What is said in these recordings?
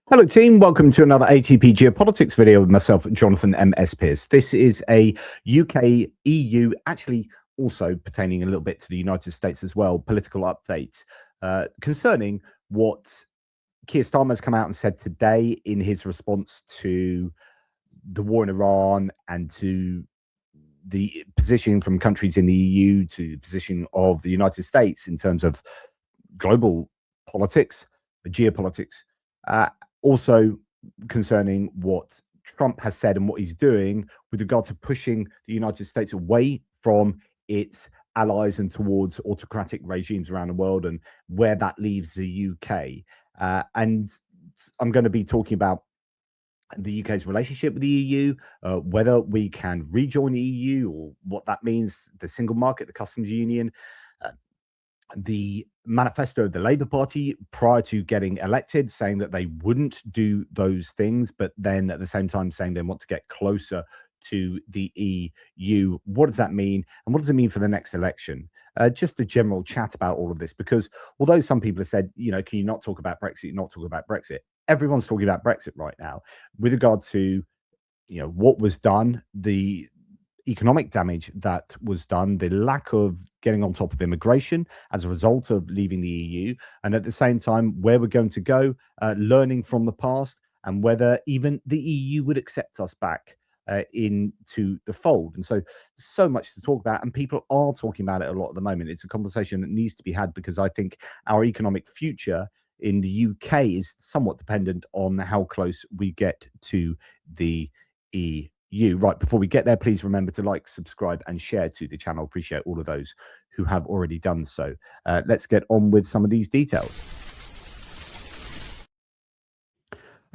Hello team, welcome to another ATP Geopolitics video with myself, Jonathan M.S. Pearce. This is a UK, EU, actually also pertaining a little bit to the United States as well, political update concerning what Keir Starmer has come out and said today in his response to the war in Iran and to the positioning from countries in the EU to the position of the United States in terms of global politics, geopolitics. Also concerning what Trump has said and what he's doing with regard to pushing the United States away from its allies and towards autocratic regimes around the world and where that leaves the UK. And I'm going to be talking about the UK's relationship with the EU, whether we can rejoin the EU or what that means, the single market, the customs union, the manifesto of the Labour Party prior to getting elected, saying that they wouldn't do those things, but then at the same time saying they want to get closer to the EU. What does that mean? And what does it mean for the next election? Just a general chat about all of this, because although some people have said, you know, can you not talk about Brexit, not talk about Brexit? Everyone's talking about Brexit right now with regard to, you know, what was done, the economic damage that was done, the lack of getting on top of immigration as a result of leaving the EU, and at the same time, where we're going to go, learning from the past, and whether even the EU would accept us back into the fold. And so much to talk about, and people are talking about it a lot at the moment. It's a conversation that needs to be had because I think our economic future in the UK is somewhat dependent on how close we get to the EU. Right, before we get there, please remember to like, subscribe, and share to the channel. Appreciate all of those who have already done so. Let's get on with some of these details.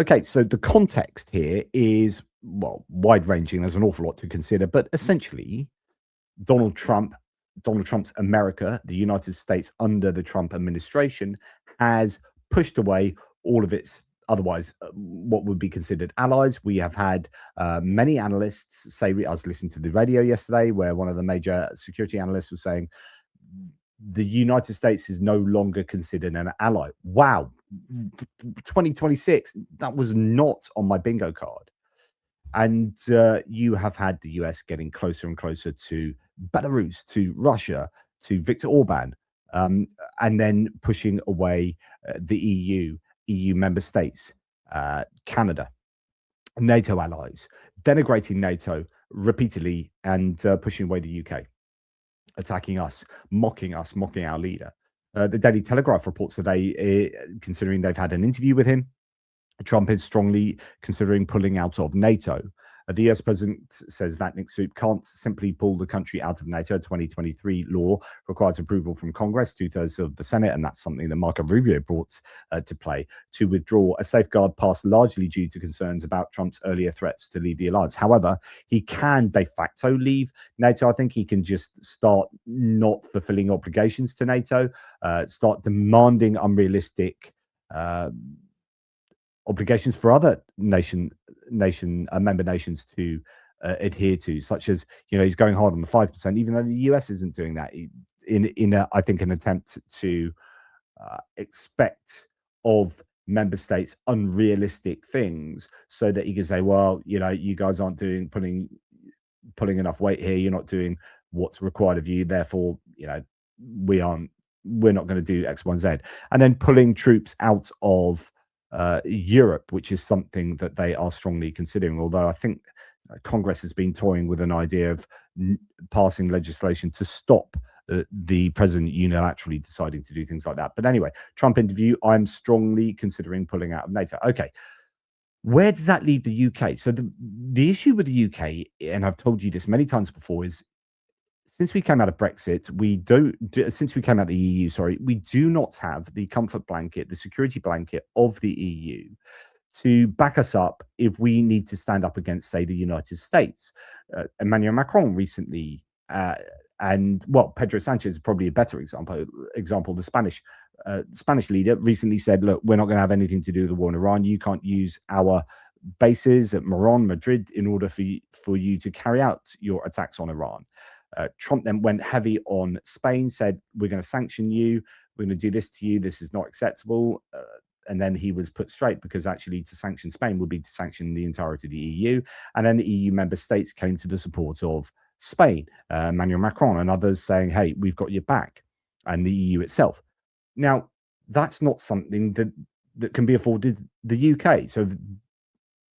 Okay, so the context here is, well, wide-ranging. There's an awful lot to consider, but essentially, Donald Trump's America, the United States under the Trump administration, has pushed away all of its otherwise what would be considered allies. We have had many analysts say, I was listening to the radio yesterday where one of the major security analysts was saying the United States is no longer considered an ally. Wow, 2026, that was not on my bingo card. And you have had the US getting closer and closer to Belarus, to Russia, to Viktor Orban, and then pushing away the EU member states, Canada, NATO allies, denigrating NATO repeatedly and pushing away the UK, attacking us, mocking our leader. The Daily Telegraph reports today, considering they've had an interview with him, Trump is strongly considering pulling out of NATO. The US president says Vatnik Soup can't simply pull the country out of NATO. 2023 law requires approval from Congress, 2/3 of the Senate, and that's something that Marco Rubio brought to play to withdraw, a safeguard passed largely due to concerns about Trump's earlier threats to leave the alliance. However, he can de facto leave NATO. I think he can just start not fulfilling obligations to NATO, start demanding unrealistic obligations for other member nations to adhere to, such as, you know, he's going hard on the 5%, even though the US isn't doing that, I think an attempt to expect of member states unrealistic things so that he can say, well, you know, you guys aren't pulling enough weight here, you're not doing what's required of you, therefore, you know, we're not going to do X, Y, and Z. And then pulling troops out of Europe, which is something that they are strongly considering, although I think Congress has been toying with an idea of passing legislation to stop the president unilaterally deciding to do things like that. But anyway, Trump interview, I'm strongly considering pulling out of NATO. Okay, where does that leave the UK? So the issue with the UK, and I've told you this many times before, is since we came out of Brexit, since we came out of the EU, sorry, we do not have the comfort blanket, the security blanket of the EU to back us up if we need to stand up against, say, the United States. Emmanuel Macron recently, and well, Pedro Sanchez is probably a better example. The Spanish leader recently said, look, we're not going to have anything to do with the war in Iran. You can't use our bases at Moron, Madrid, in order for you to carry out your attacks on Iran. Trump then went heavy on Spain, said, we're going to sanction you, we're going to do this to you, this is not acceptable, and then he was put straight because actually to sanction Spain would be to sanction the entirety of the EU. And then the EU member states came to the support of Spain, Emmanuel Macron and others saying, hey, we've got your back, and the EU itself. Now, that's not something that can be afforded the UK. So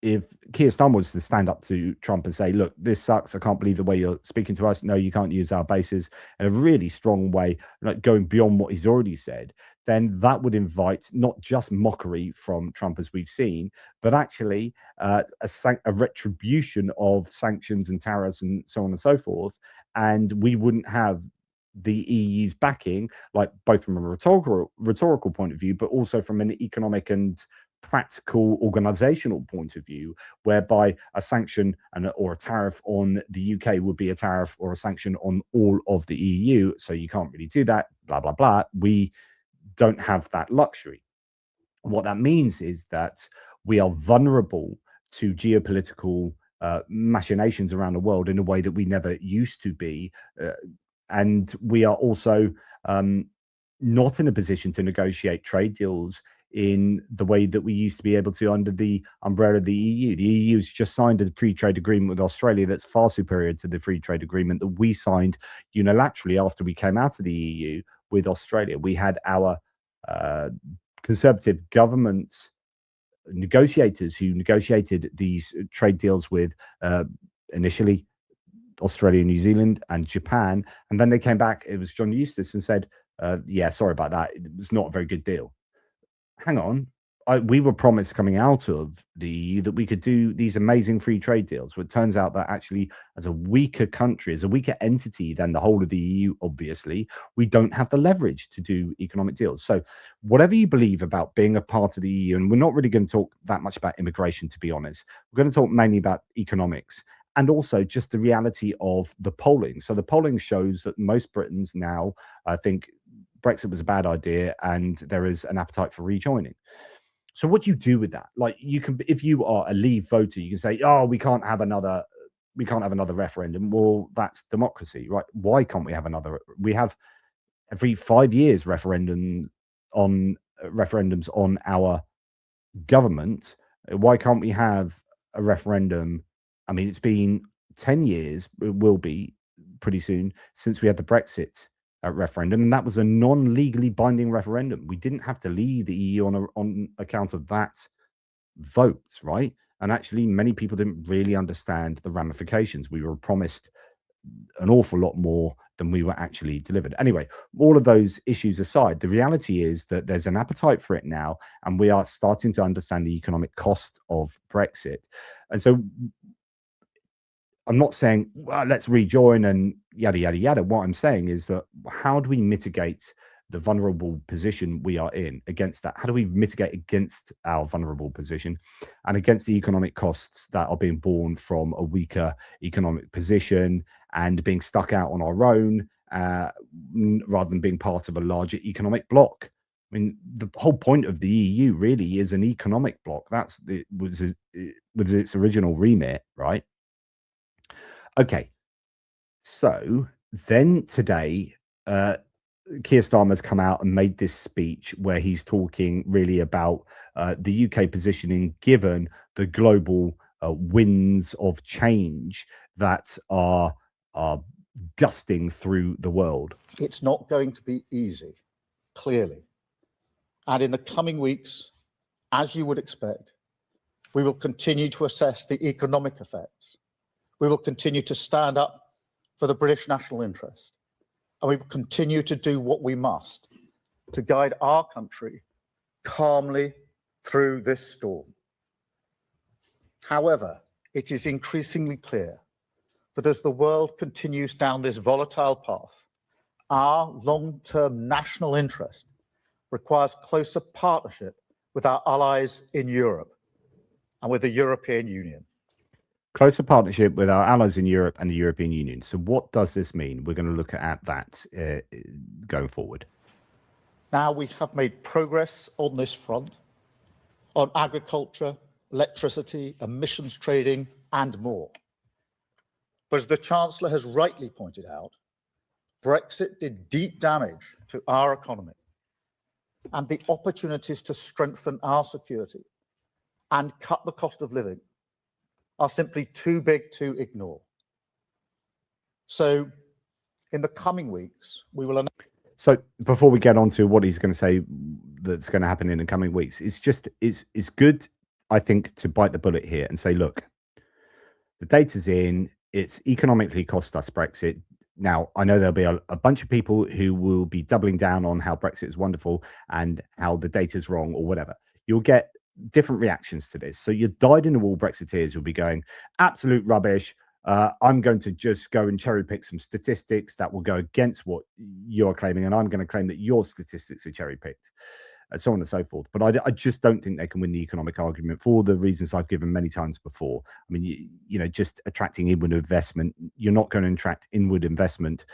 if Keir Starmer was to stand up to Trump and say, look, this sucks, I can't believe the way you're speaking to us, no, you can't use our bases, in a really strong way, like going beyond what he's already said, then that would invite not just mockery from Trump, as we've seen, but actually a retribution of sanctions and tariffs and so on and so forth. And we wouldn't have the EU's backing, like both from a rhetorical point of view, but also from an economic and practical organizational point of view, whereby a sanction or a tariff on the UK would be a tariff or a sanction on all of the EU. So you can't really do that, blah, blah, blah. We don't have that luxury. What that means is that we are vulnerable to geopolitical machinations around the world in a way that we never used to be. And we are also not in a position to negotiate trade deals in the way that we used to be able to under the umbrella of the EU. The EU's just signed a free trade agreement with Australia that's far superior to the free trade agreement that we signed unilaterally after we came out of the EU with Australia. We had our conservative government's negotiators who negotiated these trade deals with initially Australia, New Zealand, and Japan. And then they came back, it was John Eustace, and said, yeah, sorry about that. It was not a very good deal. Hang on. We were promised coming out of the EU that we could do these amazing free trade deals. But it turns out that actually, as a weaker country, as a weaker entity than the whole of the EU, obviously, we don't have the leverage to do economic deals. So whatever you believe about being a part of the EU, and we're not really going to talk that much about immigration, to be honest. We're going to talk mainly about economics and also just the reality of the polling. So the polling shows that most Britons now think Brexit was a bad idea and there is an appetite for rejoining. So what do you do with that? Like, you can, if you are a Leave voter, you can say, oh, we can't have another referendum. Well, that's democracy, right? Why can't we have another? We have every 5 years referendums on our government. Why can't we have a referendum? I mean, it's been 10 years, it will be pretty soon, since we had the Brexit referendum, and that was a non-legally binding referendum. We didn't have to leave the EU on account of that vote, right? And actually, many people didn't really understand the ramifications. We were promised an awful lot more than we were actually delivered. Anyway, all of those issues aside, the reality is that there's an appetite for it now, and we are starting to understand the economic cost of Brexit. And so I'm not saying, well, let's rejoin and yada, yada, yada. What I'm saying is that how do we mitigate the vulnerable position we are in against that? How do we mitigate against our vulnerable position and against the economic costs that are being borne from a weaker economic position and being stuck out on our own rather than being part of a larger economic bloc? I mean, the whole point of the EU really is an economic bloc. Was its original remit, right? Okay, so then today, Keir Starmer's come out and made this speech where he's talking really about the UK positioning given the global winds of change that are gusting through the world. It's not going to be easy, clearly. And in the coming weeks, as you would expect, we will continue to assess the economic effects. We will continue to stand up for the British national interest, and we will continue to do what we must to guide our country calmly through this storm. However, it is increasingly clear that as the world continues down this volatile path, our long-term national interest requires closer partnership with our allies in Europe and with the European Union. Closer partnership with our allies in Europe and the European Union. So what does this mean? We're going to look at that going forward. Now, we have made progress on this front, on agriculture, electricity, emissions trading, and more. But as the Chancellor has rightly pointed out, Brexit did deep damage to our economy. and the opportunities to strengthen our security and cut the cost of living are simply too big to ignore. So in the coming weeks, we will... So before we get on to what he's going to say that's going to happen in the coming weeks, it's good, I think, to bite the bullet here and say, look, the data's in, it's economically cost us Brexit. Now, I know there'll be a bunch of people who will be doubling down on how Brexit is wonderful and how the data's wrong or whatever. You'll get different reactions to this. So your dyed-in-the-wool Brexiteers will be going, absolute rubbish. I'm going to just go and cherry pick some statistics that will go against what you're claiming, and I'm going to claim that your statistics are cherry picked, and so on and so forth. But I just don't think they can win the economic argument for the reasons I've given many times before. I mean, you know, just attracting inward investment, you're not going to attract inward investment,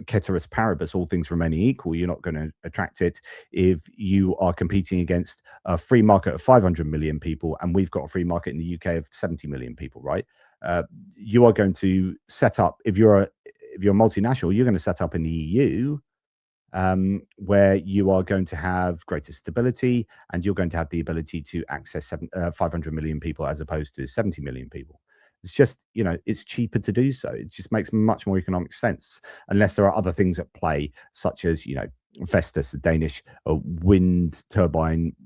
ceteris paribus, all things remaining equal. You're not going to attract it if you are competing against a free market of 500 million people, and we've got a free market in the UK of 70 million people, right? You are going to set up, if you're a multinational, you're going to set up in the EU, where you are going to have greater stability, and you're going to have the ability to access 500 million people as opposed to 70 million people. It's just, you know, it's cheaper to do so. It just makes much more economic sense, unless there are other things at play, such as, you know, Vestas, the Danish wind turbine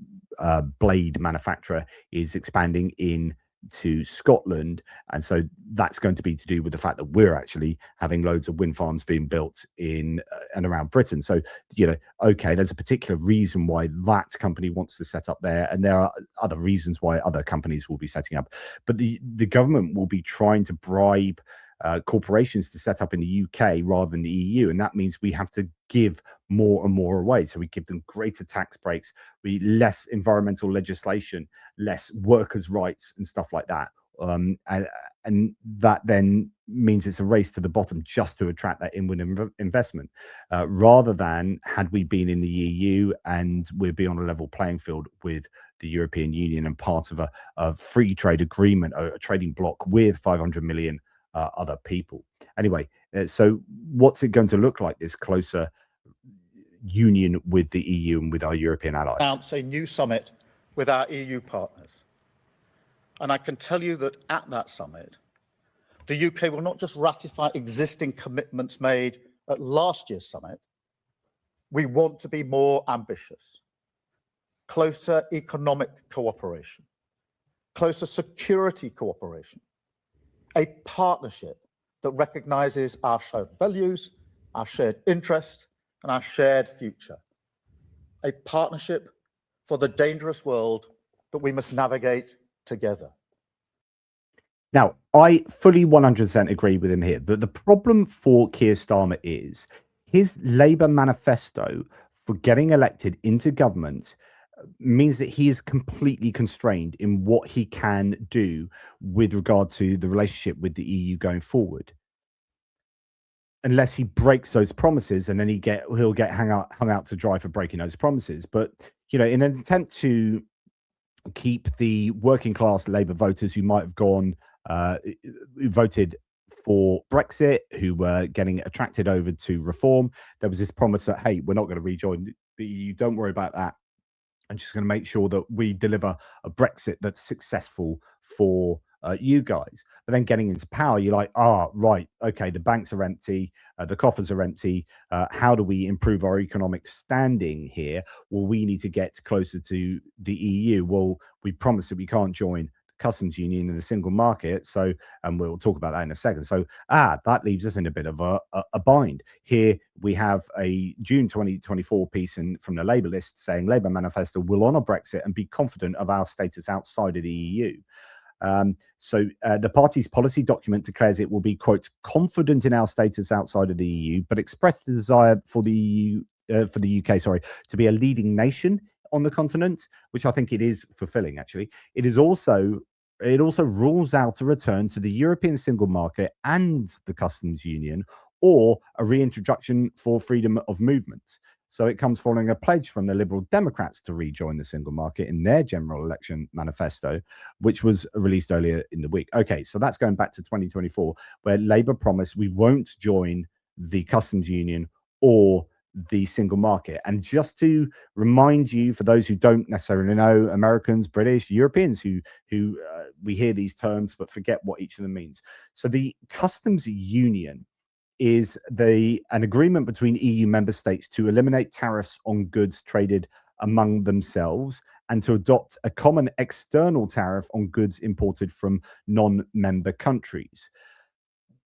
blade manufacturer, is expanding into Scotland, and so that's going to be to do with the fact that we're actually having loads of wind farms being built in and around Britain. So, you know, okay, there's a particular reason why that company wants to set up there, and there are other reasons why other companies will be setting up, but the government will be trying to bribe corporations to set up in the UK rather than the EU, and that means we have to give more and more away. So we give them greater tax breaks, less environmental legislation, less workers' rights and stuff like that. And that then means it's a race to the bottom just to attract that inward investment, rather than had we been in the EU and we'd be on a level playing field with the European Union and part of a free trade agreement, a trading bloc with 500 million other people. Anyway, so what's it going to look like, this closer union with the EU and with our European allies? Announce a new summit with our EU partners. And I can tell you that at that summit, the UK will not just ratify existing commitments made at last year's summit. We want to be more ambitious. Closer economic cooperation, closer security cooperation, a partnership that recognises our shared values, our shared interest, and our shared future. A partnership for the dangerous world that we must navigate together. Now, I fully 100% agree with him here. But the problem for Keir Starmer is his Labour manifesto for getting elected into government means that he is completely constrained in what he can do with regard to the relationship with the EU going forward, unless he breaks those promises, and then he'll get hung out to dry for breaking those promises. But, you know, in an attempt to keep the working class Labour voters who might have gone who voted for Brexit, who were getting attracted over to reform, there was this promise that, hey, we're not going to rejoin the EU, don't worry about that. I'm just going to make sure that we deliver a Brexit that's successful for you guys. But then getting into power, you're like, right, okay, the banks are empty, the coffers are empty. How do we improve our economic standing here? Well, we need to get closer to the EU. Well, we promised that we can't join the customs union and the single market. So, and we'll talk about that in a second. So, that leaves us in a bit of a bind. Here we have a June 2024 piece from the Labour list saying Labour manifesto will honour Brexit and be confident of our status outside of the EU. So the party's policy document declares it will be, quote, confident in our status outside of the EU, but expressed the desire for the UK, to be a leading nation on the continent, which I think it is fulfilling. Actually, it also rules out a return to the European single market and the customs union, or a reintroduction for freedom of movement. So it comes following a pledge from the Liberal Democrats to rejoin the single market in their general election manifesto, which was released earlier in the week. Okay, so that's going back to 2024, where Labour promised we won't join the customs union or the single market. And just to remind you, for those who don't necessarily know, Americans, British, Europeans, who we hear these terms but forget what each of them means. So the customs union is an agreement between EU member states to eliminate tariffs on goods traded among themselves and to adopt a common external tariff on goods imported from non-member countries.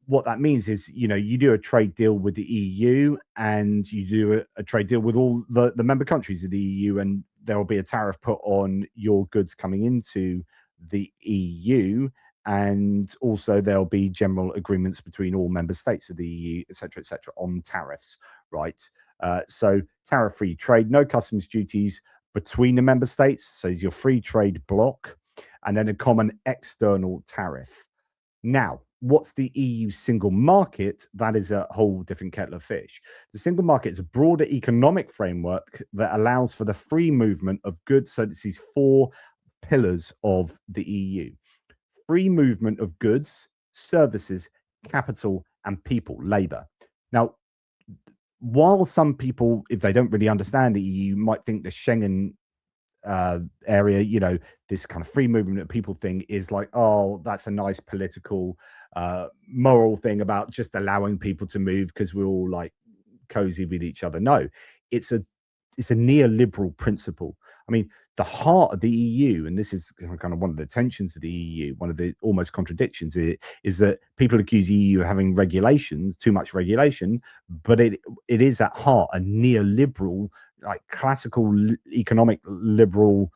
What that means is, you do a trade deal with the EU and you do a trade deal with all the member countries of the EU, and there will be a tariff put on your goods coming into the EU. And also there'll be general agreements between all member states of the EU, et cetera, on tariffs, right? So tariff-free trade, no customs duties between the member states. So your free trade bloc, and then a common external tariff. Now, what's the EU single market? That is a whole different kettle of fish. The single market is a broader economic framework that allows for the free movement of goods. So it's these 4 pillars of the EU. Free movement of goods, services, capital, and people, labor. Now, while some people, if they don't really understand the EU, might think the Schengen area, this kind of free movement of people thing is like, oh, that's a nice political, moral thing about just allowing people to move because we're all like cozy with each other. No, it's a neoliberal principle. I mean, the heart of the EU, and this is kind of one of the tensions of the EU, one of the almost contradictions, is that people accuse the EU of having regulations, too much regulation, but it is at heart a neoliberal, like classical economic liberal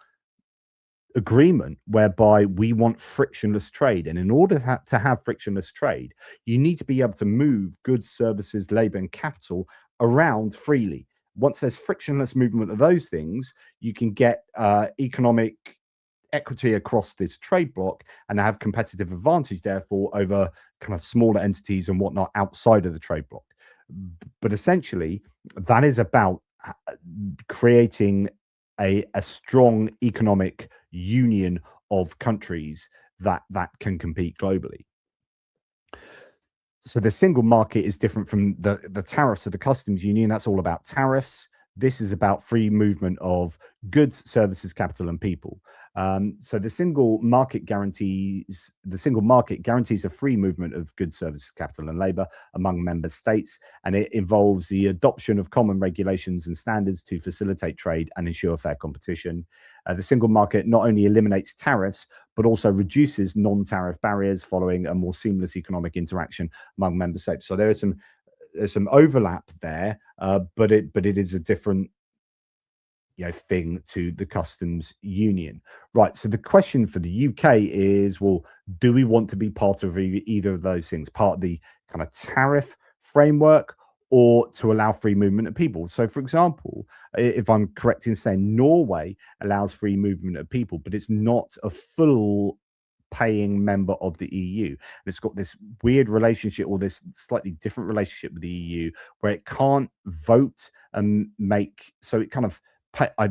agreement whereby we want frictionless trade. And in order to have frictionless trade, you need to be able to move goods, services, labor, and capital around freely. Once there's frictionless movement of those things, you can get economic equity across this trade bloc and have competitive advantage, therefore, over kind of smaller entities and whatnot outside of the trade bloc. But essentially, that is about creating a strong economic union of countries that can compete globally. So the single market is different from the tariffs of the customs union. That's all about tariffs. This is about free movement of goods, services, capital, and people. So the single market guarantees a free movement of goods, services, capital, and labor among member states, and it involves the adoption of common regulations and standards to facilitate trade and ensure fair competition. The single market not only eliminates tariffs, but also reduces non-tariff barriers following a more seamless economic interaction among member states. So there's some overlap there, but it is a different thing to the customs union, right? So the question for the UK is, well, do we want to be part of either of those things, part of the kind of tariff framework or to allow free movement of people? So for example, if I'm correct in saying Norway allows free movement of people, but it's not a full paying member of the EU. And it's got this weird relationship, or this slightly different relationship with the EU, where it can't vote and so it kind of, I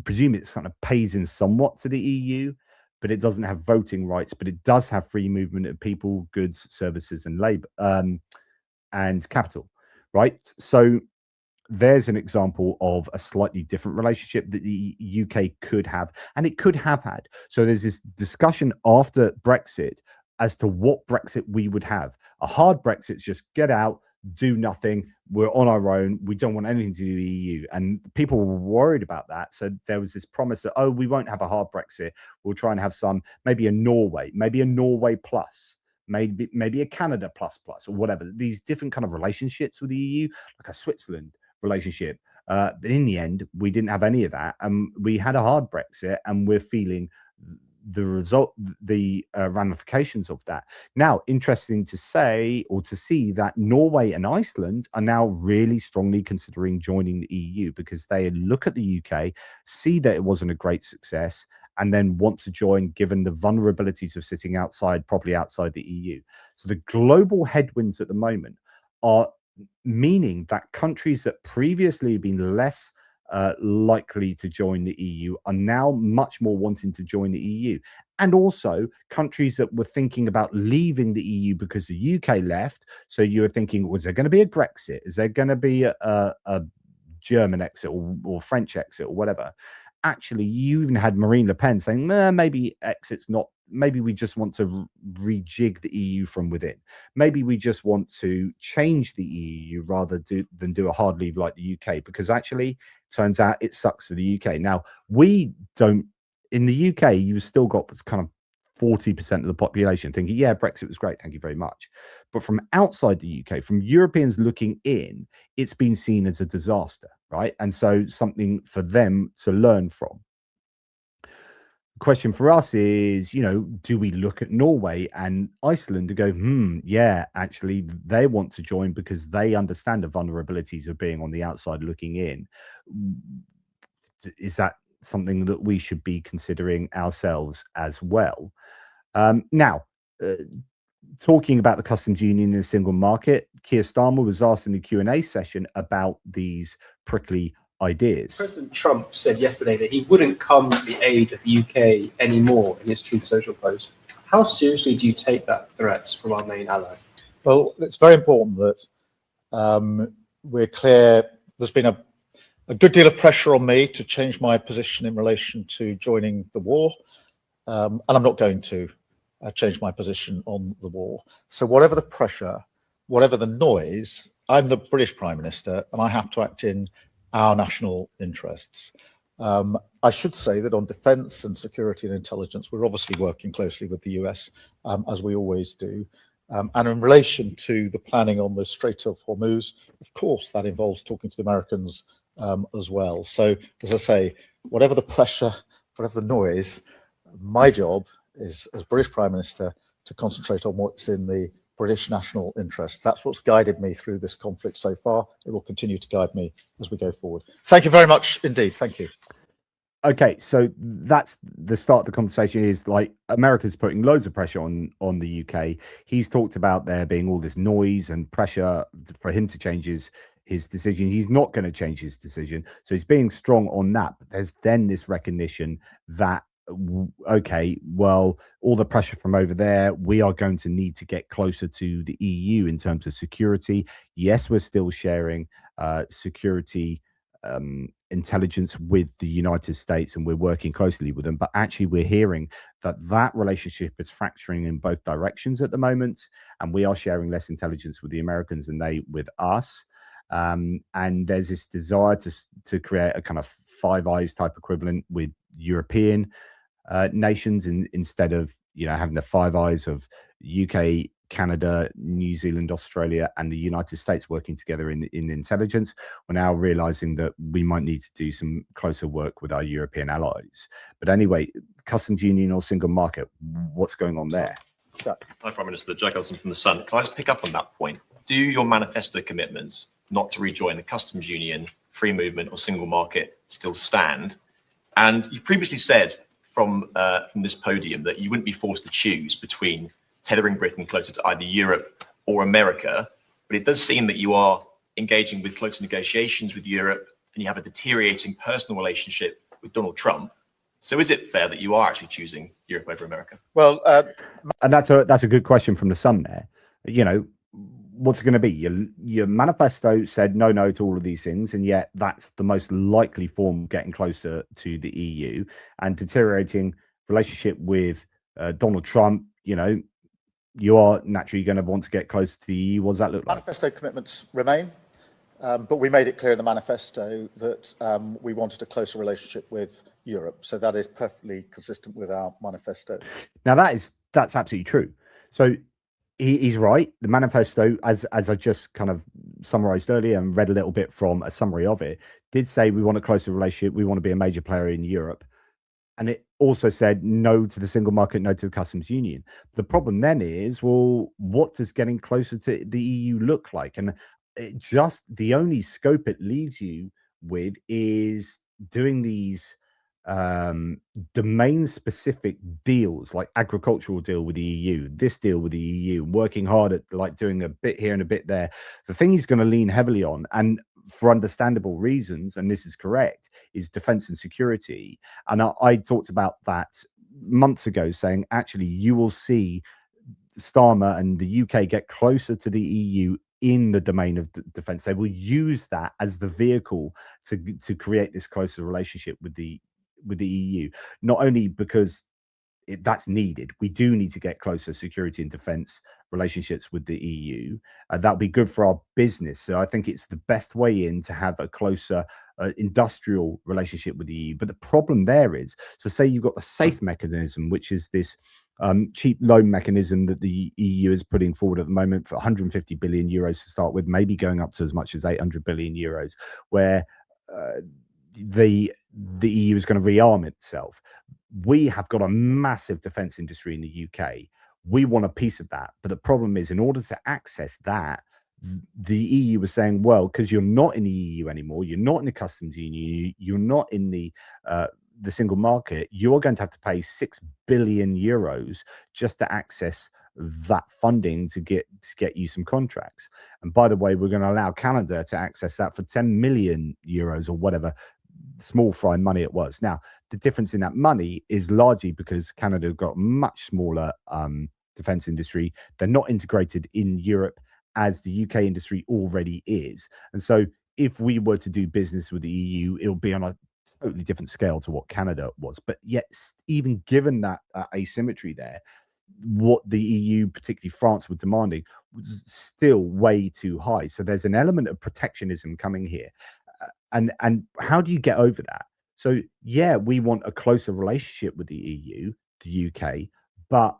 presume it's kind of pays in somewhat to the EU, but it doesn't have voting rights, but it does have free movement of people, goods, services, and labor, and capital, right? So there's an example of a slightly different relationship that the UK could have, and it could have had. So there's this discussion after Brexit as to what Brexit we would have. A hard Brexit's just get out, do nothing, we're on our own, we don't want anything to do with the EU. And people were worried about that. So there was this promise that, oh, we won't have a hard Brexit. We'll try and have maybe a Norway plus, maybe a Canada plus, or whatever. These different kind of relationships with the EU, like a Switzerland relationship. But in the end, we didn't have any of that. We had a hard Brexit, and we're feeling the ramifications of that. Now, interesting to say or to see that Norway and Iceland are now really strongly considering joining the EU, because they look at the UK, see that it wasn't a great success, and then want to join, given the vulnerabilities of sitting properly outside the EU. So the global headwinds at the moment are meaning that countries that previously have been less likely to join the EU are now much more wanting to join the EU. And also countries that were thinking about leaving the EU because the UK left. So you were thinking, was there going to be a Brexit? Is there going to be a German exit or French exit or whatever. Actually, you even had Marine Le Pen saying, maybe exit's not, maybe we just want to rejig the EU from within. Maybe we just want to change the EU rather than do a hard leave like the UK, because actually, turns out it sucks for the UK. Now, we don't, in the UK, you've still got kind of 40% of the population thinking, yeah, Brexit was great, thank you very much. But from outside the UK, from Europeans looking in, it's been seen as a disaster, right? And so something for them to learn from. Question for us is, do we look at Norway and Iceland to go, yeah, actually they want to join because they understand the vulnerabilities of being on the outside looking in? Is that something that we should be considering ourselves as well? Now, talking about the customs union in a single market, Keir Starmer was asked in the Q&A session about these prickly ideas. President Trump said yesterday that he wouldn't come to the aid of the UK anymore in his Truth Social post. How seriously do you take that threat from our main ally? Well, it's very important that we're clear. There's been a good deal of pressure on me to change my position in relation to joining the war, and I'm not going to change my position on the war. So whatever the pressure, whatever the noise, I'm the British Prime Minister and I have to act in our national interests. I should say that on defence and security and intelligence, we're obviously working closely with the US, as we always do. And in relation to the planning on the Strait of Hormuz, of course, that involves talking to the Americans as well. So, as I say, whatever the pressure, whatever the noise, my job is, as British Prime Minister, to concentrate on what's in the British national interest. That's what's guided me through this conflict so far. It will continue to guide me as we go forward. Thank you very much indeed. Thank you. Okay, so that's the start of the conversation. Is like America's putting loads of pressure on the UK. He's talked about there being all this noise and pressure for him to change his decision. He's not going to change his decision, so he's being strong on that. But there's then this recognition that, okay, well, all the pressure from over there, we are going to need to get closer to the EU in terms of security. Yes, we're still sharing security intelligence with the United States, and we're working closely with them, but actually we're hearing that relationship is fracturing in both directions at the moment, and we are sharing less intelligence with the Americans than they with us. And there's this desire to create a kind of Five Eyes type equivalent with European nations, instead of having the Five Eyes of UK, Canada, New Zealand, Australia, and the United States working together in intelligence. We're now realizing that we might need to do some closer work with our European allies. But anyway, customs union or single market, what's going on there? Hi, Prime Minister. Jack Elson from The Sun. Can I just pick up on that point? Do your manifesto commitments not to rejoin the customs union, free movement, or single market still stand? And you previously said from this podium that you wouldn't be forced to choose between tethering Britain closer to either Europe or America, but it does seem that you are engaging with closer negotiations with Europe and you have a deteriorating personal relationship with Donald Trump. So is it fair that you are actually choosing Europe over America? Well, and that's a good question from The Sun there. What's it going to be? Your manifesto said no to all of these things, and yet that's the most likely form of getting closer to the EU. And deteriorating relationship with Donald Trump, you are naturally going to want to get close to the EU. What does that look like? Manifesto commitments remain, but we made it clear in the manifesto that we wanted a closer relationship with Europe. So that is perfectly consistent with our manifesto. Now that's absolutely true. So he's right. The manifesto, as I just kind of summarized earlier and read a little bit from a summary of it, did say we want a closer relationship. We want to be a major player in Europe. And it also said no to the single market, no to the customs union. The problem then is, well, what does getting closer to the EU look like? And the only scope it leaves you with is doing these domain specific deals, like agricultural deal with the EU, this deal with the EU, working hard at like doing a bit here and a bit there. The thing he's going to lean heavily on, and for understandable reasons, and this is correct, is defense and security. And I talked about that months ago, saying actually you will see Starmer and the UK get closer to the EU in the domain of defense. They will use that as the vehicle to create this closer relationship with the EU, not only because that's needed. We do need to get closer security and defense relationships with the EU. That'll be good for our business. So I think it's the best way in to have a closer industrial relationship with the EU. But the problem there is, so say you've got the safe mechanism, which is this cheap loan mechanism that the EU is putting forward at the moment for 150 billion euros to start with, maybe going up to as much as 800 billion euros, where the EU is going to rearm itself. We have got a massive defense industry in the UK. We want a piece of that. But the problem is, in order to access that, the EU was saying, well, because you're not in the EU anymore, you're not in the customs union, you're not in the single market, you're going to have to pay 6 billion euros just to access that funding to get you some contracts. And by the way, we're going to allow Canada to access that for 10 million euros or whatever small fry money it was. Now, the difference in that money is largely because Canada got much smaller defense industry. They're not integrated in Europe as the UK industry already is. And so if we were to do business with the EU, it'll be on a totally different scale to what Canada was. But yet, even given that asymmetry there, what the EU, particularly France, were demanding was still way too high. So there's an element of protectionism coming here. And how do you get over that? So, yeah, we want a closer relationship with the EU, the UK, but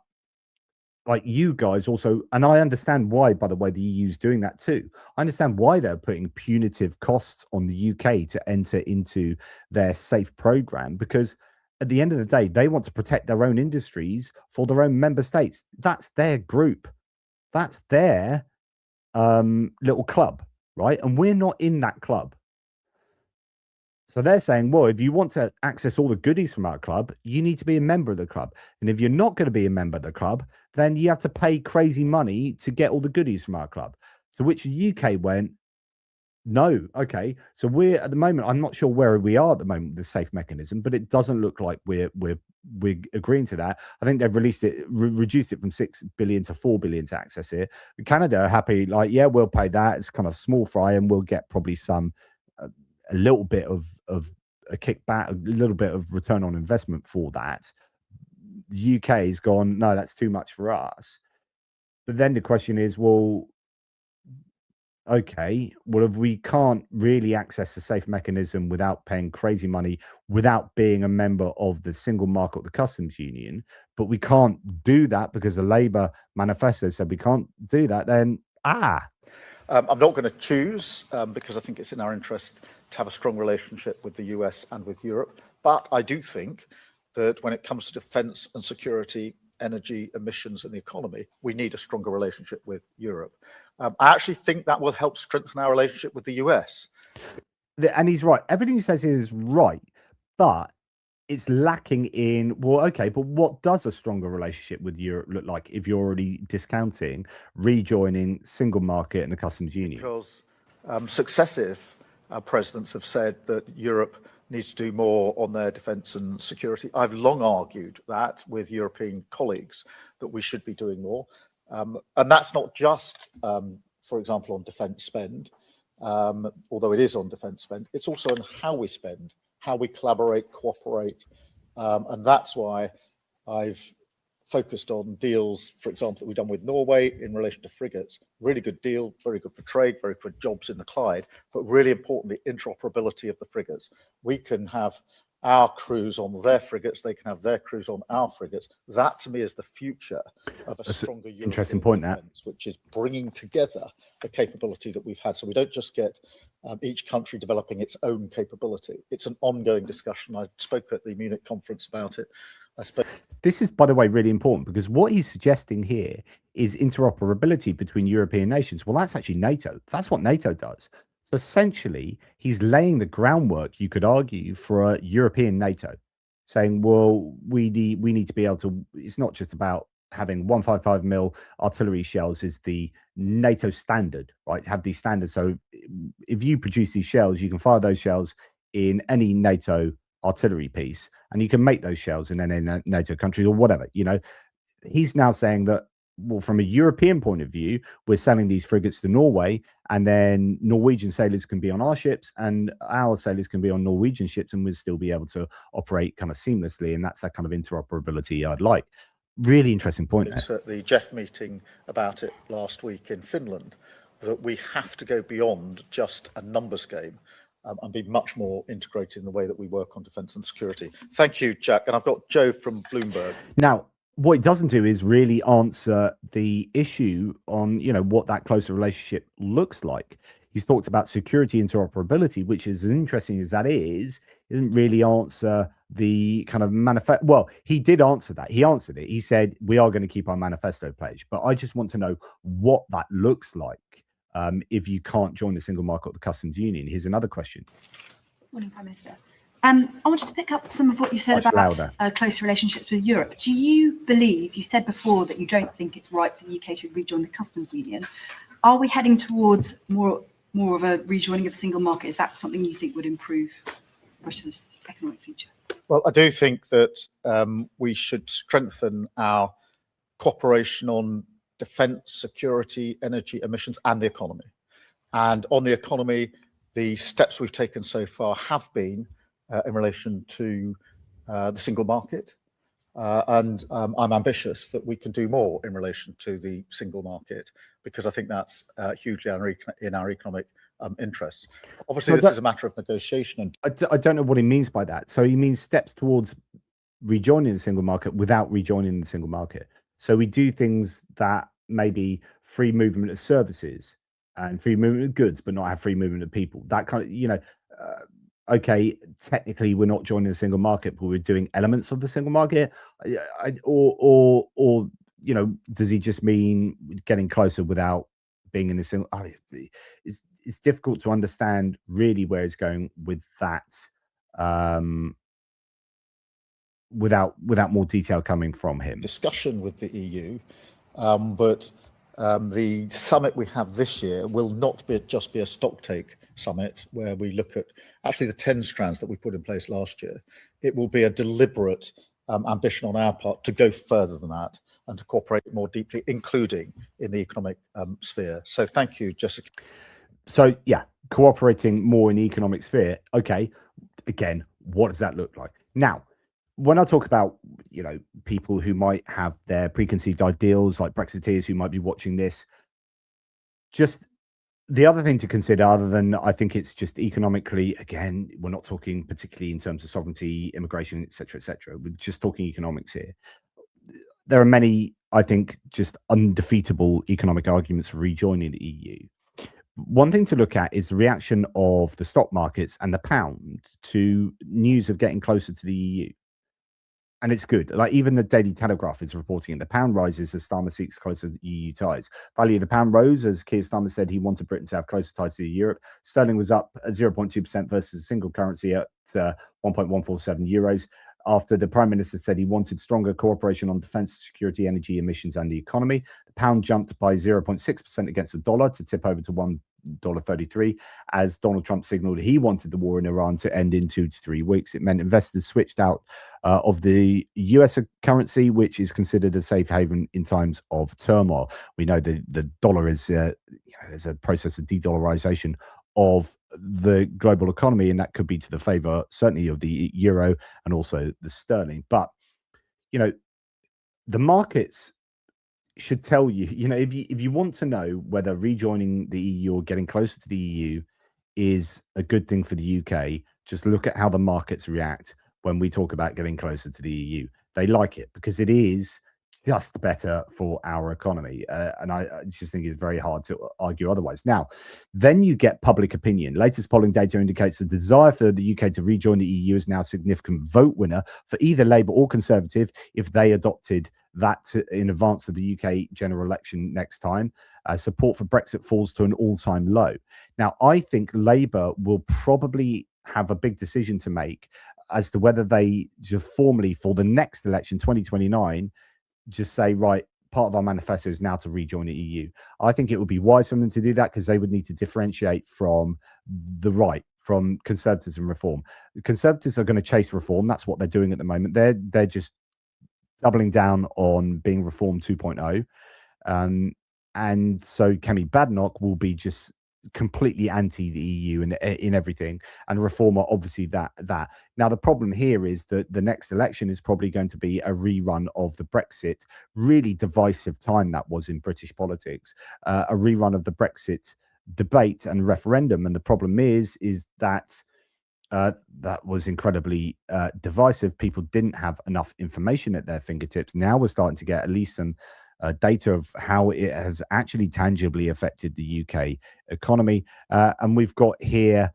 like you guys also, and I understand why, by the way, the EU is doing that too. I understand why they're putting punitive costs on the UK to enter into their safe program, because at the end of the day, they want to protect their own industries for their own member states. That's their group. That's their little club, right? And we're not in that club. So they're saying, well, if you want to access all the goodies from our club, you need to be a member of the club. And if you're not going to be a member of the club, then you have to pay crazy money to get all the goodies from our club. So which the UK went, no, okay. So we're at the moment, I'm not sure where we are at the moment with the safe mechanism, but it doesn't look like we're agreeing to that. I think they've reduced it from 6 billion to 4 billion to access it. Canada are happy, like, yeah, we'll pay that. It's kind of small fry, and we'll get probably some a little bit of a kickback, a little bit of return on investment for that. The UK has gone, no, that's too much for us. But then the question is, well, okay, well, if we can't really access the safe mechanism without paying crazy money, without being a member of the single market or the customs union, but we can't do that because the Labour manifesto said we can't do that, then I'm not going to choose because I think it's in our interest to have a strong relationship with the US and with Europe. But I do think that when it comes to defense and security, energy, emissions, and the economy, we need a stronger relationship with Europe. I actually think that will help strengthen our relationship with the US. And he's right. Everything he says here is right, but it's lacking in, well, okay, but what does a stronger relationship with Europe look like if you're already discounting rejoining single market and the customs union? Because successive presidents have said that Europe needs to do more on their defence and security. I've long argued that with European colleagues, that we should be doing more. And that's not just, for example, on defence spend, although it is on defence spend, it's also on how we spend, how we collaborate, cooperate. And that's why I've focused on deals, for example, that we've done with Norway in relation to frigates. Really good deal, very good for trade, very good for jobs in the Clyde, but really importantly, interoperability of the frigates. We can have our crews on their frigates, they can have their crews on our frigates. That, to me, is the future of a stronger European interesting point, defense, which is bringing together the capability that we've had. So we don't just get each country developing its own capability. It's an ongoing discussion. I spoke at the Munich conference about it. This is, by the way, really important, because what he's suggesting here is interoperability between European nations. Well, that's actually NATO. That's what NATO does. So essentially, he's laying the groundwork, you could argue, for a European NATO, saying, well, we need to be able to, it's not just about having 155mm artillery shells is the NATO standard, right? Have these standards. So if you produce these shells, you can fire those shells in any NATO artillery piece, and you can make those shells in any NATO country or whatever. You know, he's now saying that well, from a European point of view, we're selling these frigates to Norway, and then Norwegian sailors can be on our ships, and our sailors can be on Norwegian ships, and we'll still be able to operate kind of seamlessly. And that's that kind of interoperability I'd like. Really interesting point. It's at the Jeff meeting about it last week in Finland, that we have to go beyond just a numbers game and be much more integrated in the way that we work on defence and security. Thank you, Jack. And I've got Joe from Bloomberg. Now, what it doesn't do is really answer the issue on, what that closer relationship looks like. He's talked about security interoperability, which is as interesting as that is, didn't really answer the kind of manifesto. Well, he did answer that. He answered it. He said, we are going to keep our manifesto pledge. But I just want to know what that looks like if you can't join the single market or the customs union. Here's another question. Morning, Prime Minister. I wanted to pick up some of what you said about close relationships with Europe. Do you believe, you said before that you don't think it's right for the UK to rejoin the customs union. Are we heading towards more of a rejoining of the single market? Is that something you think would improve Britain's economic future? Well, I do think that we should strengthen our cooperation on defence, security, energy, emissions, and the economy. And on the economy, the steps we've taken so far have been in relation to the single market. And I'm ambitious that we can do more in relation to the single market, because I think that's hugely in our economic interests. Obviously, this is a matter of negotiation. And I don't know what he means by that. So he means steps towards rejoining the single market without rejoining the single market. So we do things that maybe free movement of services and free movement of goods, but not have free movement of people. That kind of, okay, technically we're not joining the single market, but we're doing elements of the single market. Or does he just mean getting closer without being in the single? It's difficult to understand really where he's going with that, without more detail coming from him. Discussion with the EU, but the summit we have this year will not just be a stocktake summit where we look at actually the 10 strands that we put in place last year. It will be a deliberate ambition on our part to go further than that and to cooperate more deeply, including in the economic sphere. So thank you, Jessica. So yeah, cooperating more in the economic sphere. Okay, again, what does that look like? Now, when I talk about, people who might have their preconceived ideals, like Brexiteers who might be watching this, just the other thing to consider, other than I think it's just economically, again, we're not talking particularly in terms of sovereignty, immigration, et cetera, we're just talking economics here. There are many, I think, just undefeatable economic arguments for rejoining the EU. One thing to look at is the reaction of the stock markets and the pound to news of getting closer to the EU. And it's good. Like even the Daily Telegraph is reporting it. The pound rises as Starmer seeks closer EU ties. Value of the pound rose as Keir Starmer said he wanted Britain to have closer ties to Europe. Sterling was up at 0.2% versus a single currency at 1.147 euros. After the Prime Minister said he wanted stronger cooperation on defence, security, energy, emissions and the economy. The pound jumped by 0.6% against the dollar to tip over to $1.33 as Donald Trump signalled he wanted the war in Iran to end in 2 to 3 weeks. It meant investors switched out of the US currency, which is considered a safe haven in times of turmoil. We know the dollar is there's a process of de-dollarization of the global economy, and that could be to the favor certainly of the euro and also the sterling. But the markets should tell you, if you want to know whether rejoining the EU or getting closer to the EU is a good thing for the UK, just look at how the markets react when we talk about getting closer to the EU. They like it because it is just better for our economy. And I just think it's very hard to argue otherwise. Now, then you get public opinion. Latest polling data indicates the desire for the UK to rejoin the EU is now a significant vote winner for either Labour or Conservative if they adopted that in advance of the UK general election next time. Support for Brexit falls to an all-time low. Now, I think Labour will probably have a big decision to make as to whether they just formally for the next election, 2029, just say, right, part of our manifesto is now to rejoin the EU. I think it would be wise for them to do that because they would need to differentiate from the right, from conservatives and reform. The conservatives are going to chase reform. That's what they're doing at the moment. They're just doubling down on being reform 2.0. And so Kemi Badenoch will be just completely anti the EU in everything, and Reformer obviously that. Now the problem here is that the next election is probably going to be a rerun of the Brexit, really divisive time that was in British politics, a rerun of the Brexit debate and referendum. And the problem is that that was incredibly divisive. People didn't have enough information at their fingertips. Now we're starting to get at least some data of how it has actually tangibly affected the UK economy. And we've got here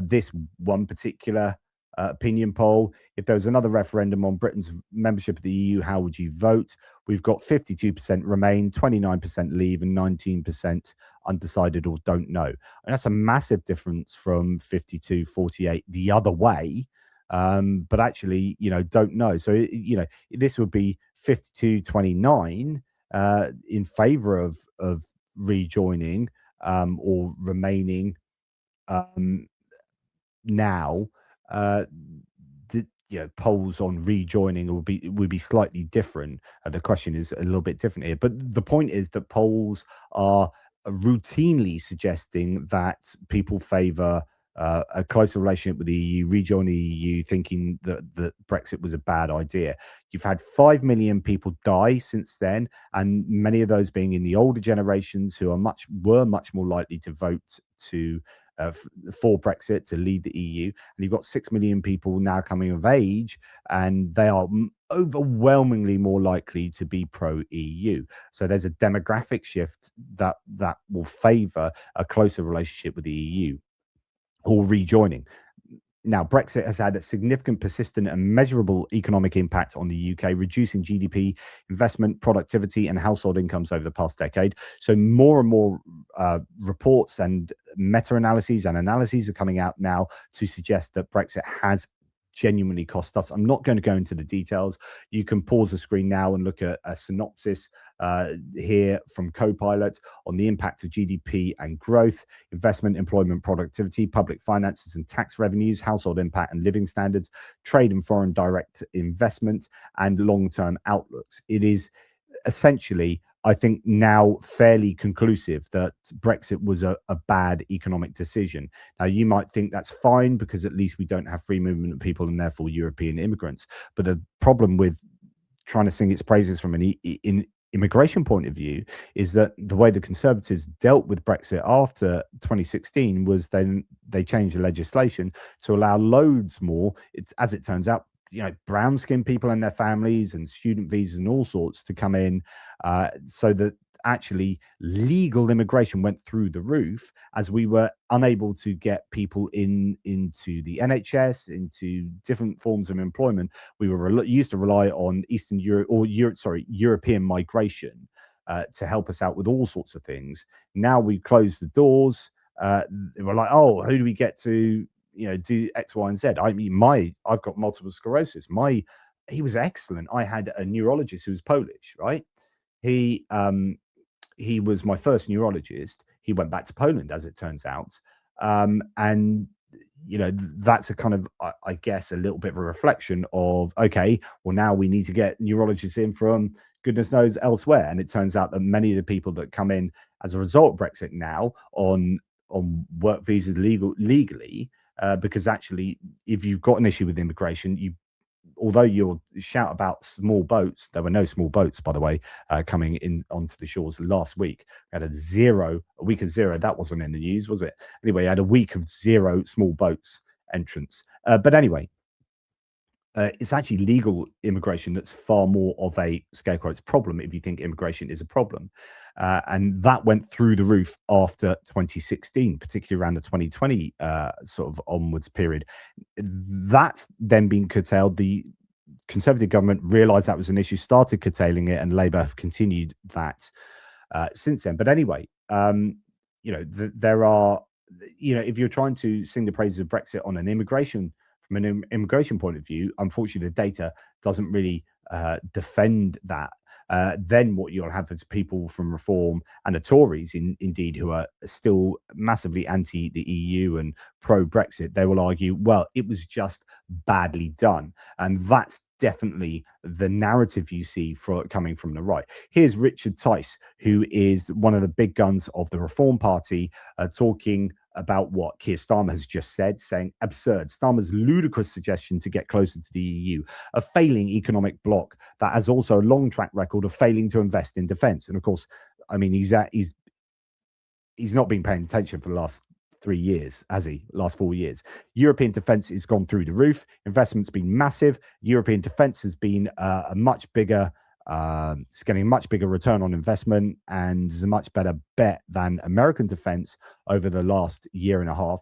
this one particular opinion poll. If there was another referendum on Britain's membership of the EU, how would you vote? We've got 52% remain, 29% leave, and 19% undecided or don't know. And that's a massive difference from 52-48 the other way. But actually, don't know. So, this would be 52-29 in favor of rejoining or remaining now. Polls on rejoining would be slightly different. The question is a little bit different here, but the point is that polls are routinely suggesting that people favor a closer relationship with the EU, rejoin the EU, thinking that Brexit was a bad idea. You've had 5 million people die since then, and many of those being in the older generations who were much more likely to vote for Brexit, to leave the EU. And you've got 6 million people now coming of age, and they are overwhelmingly more likely to be pro-EU. So there's a demographic shift that will favour a closer relationship with the EU or rejoining. Now, Brexit has had a significant, persistent and measurable economic impact on the UK, reducing GDP, investment, productivity and household incomes over the past decade. So more and more reports and meta-analyses and analyses are coming out now to suggest that Brexit has genuinely cost us. I'm not going to go into the details. You can pause the screen now and look at a synopsis here from Copilot on the impact of GDP and growth, investment, employment, productivity, public finances and tax revenues, household impact and living standards, trade and foreign direct investment, and long-term outlooks. It is essentially, I think, now fairly conclusive that Brexit was a bad economic decision. Now, you might think that's fine because at least we don't have free movement of people and therefore European immigrants. But the problem with trying to sing its praises from an immigration point of view is that the way the Conservatives dealt with Brexit after 2016 was then they changed the legislation to allow loads more, as it turns out, brown-skinned people and their families and student visas and all sorts to come in, so that actually legal immigration went through the roof as we were unable to get people into the NHS, into different forms of employment. We were used to rely on Eastern Europe or European migration to help us out with all sorts of things. Now we close the doors. We're like, oh, who do we get to do X, Y, and Z? I mean, I've got multiple sclerosis. He was excellent. I had a neurologist who was Polish, right? He was my first neurologist. He went back to Poland, as it turns out. And that's a kind of, I guess, a little bit of a reflection of, okay, well, now we need to get neurologists in from goodness knows elsewhere. And it turns out that many of the people that come in as a result of Brexit now on work visas legally, because actually, if you've got an issue with immigration, although you'll shout about small boats, there were no small boats, by the way, coming in onto the shores last week. We had a week of zero. That wasn't in the news, was it? Anyway, I had a week of zero small boats entrance. But anyway, it's actually legal immigration that's far more of a scare quotes problem if you think immigration is a problem. And that went through the roof after 2016, particularly around the 2020 sort of onwards period. That's then been curtailed. The Conservative government realised that was an issue, started curtailing it, and Labour have continued that since then. But anyway, there are, if you're trying to sing the praises of Brexit on an immigration point of view, unfortunately, the data doesn't really defend that. then what you'll have is people from Reform and the Tories, indeed, who are still massively anti the EU and pro Brexit. They will argue, well, it was just badly done. And that's definitely the narrative you see coming from the right. Here's Richard Tice, who is one of the big guns of the Reform Party, talking about what Keir Starmer has just said, saying absurd. Starmer's ludicrous suggestion to get closer to the EU, a failing economic bloc that has also a long track record of failing to invest in defence. And of course, I mean, he's not been paying attention for the last 3 years, has he? Last 4 years. European defence has gone through the roof. Investment's been massive. European defence has been a much bigger, it's getting a much bigger return on investment and is a much better bet than American defence over the last year and a half.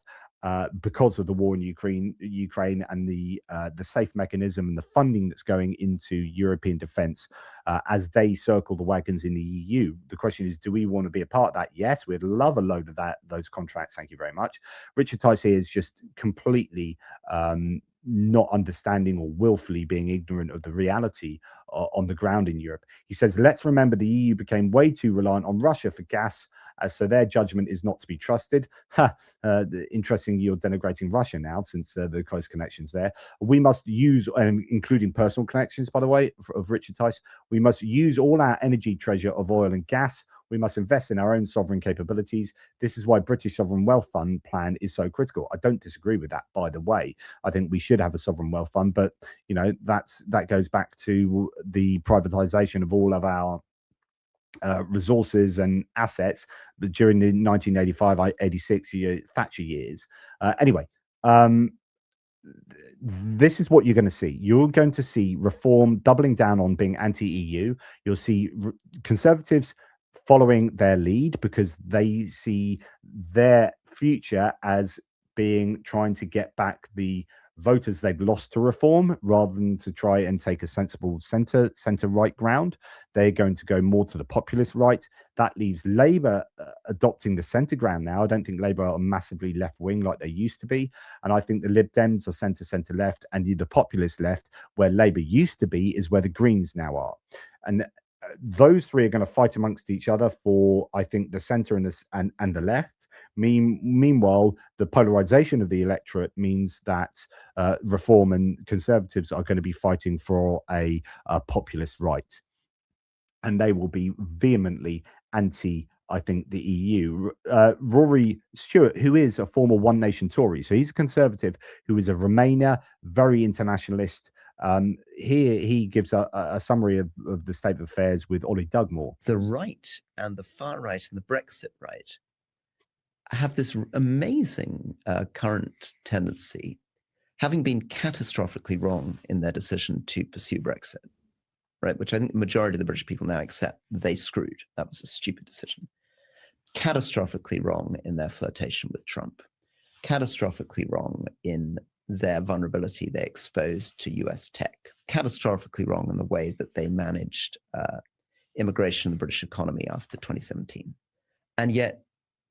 Because of the war in Ukraine and the safe mechanism and the funding that's going into European defence as they circle the wagons in the EU. The question is, do we want to be a part of that? Yes, we'd love a load of those contracts. Thank you very much. Richard Tice is just completely not understanding or willfully being ignorant of the reality on the ground in Europe. He says, let's remember the EU became way too reliant on Russia for gas, so their judgment is not to be trusted. Interesting, you're denigrating Russia now, since the close connections there. We must use, including personal connections, by the way, of Richard Tice, we must use all our energy treasure of oil and gas. We must invest in our own sovereign capabilities. This is why British Sovereign Wealth Fund plan is so critical. I don't disagree with that, by the way. I think we should have a sovereign wealth fund, but you know, that goes back to the privatization of all of our resources and assets during the 1985-86 Thatcher years. Anyway, this is what you're going to see. You're going to see Reform doubling down on being anti-EU. You'll see Conservatives following their lead because they see their future as being trying to get back the voters they've lost to Reform rather than to try and take a sensible centre right ground. They're going to go more to the populist right. That leaves Labour adopting the centre ground now. I don't think Labour are massively left wing like they used to be, and I think the Lib Dems are centre left, and the populist left, where Labour used to be, is where the Greens now are. And those three are going to fight amongst each other for, I think, the centre and the left. Meanwhile, the polarization of the electorate means that Reform and Conservatives are going to be fighting for a populist right, and they will be vehemently anti, I think, the EU. Rory Stewart, who is a former One Nation Tory, so he's a Conservative who is a Remainer, very internationalist. Here he gives a summary of the state of affairs with Ollie Dugmore. The right and the far right and the Brexit right have this amazing current tendency, having been catastrophically wrong in their decision to pursue Brexit, right? Which I think the majority of the British people now accept they screwed. That was a stupid decision. Catastrophically wrong in their flirtation with Trump. Catastrophically wrong in their vulnerability they exposed to US tech. Catastrophically wrong in the way that they managed immigration in the British economy after 2017. And yet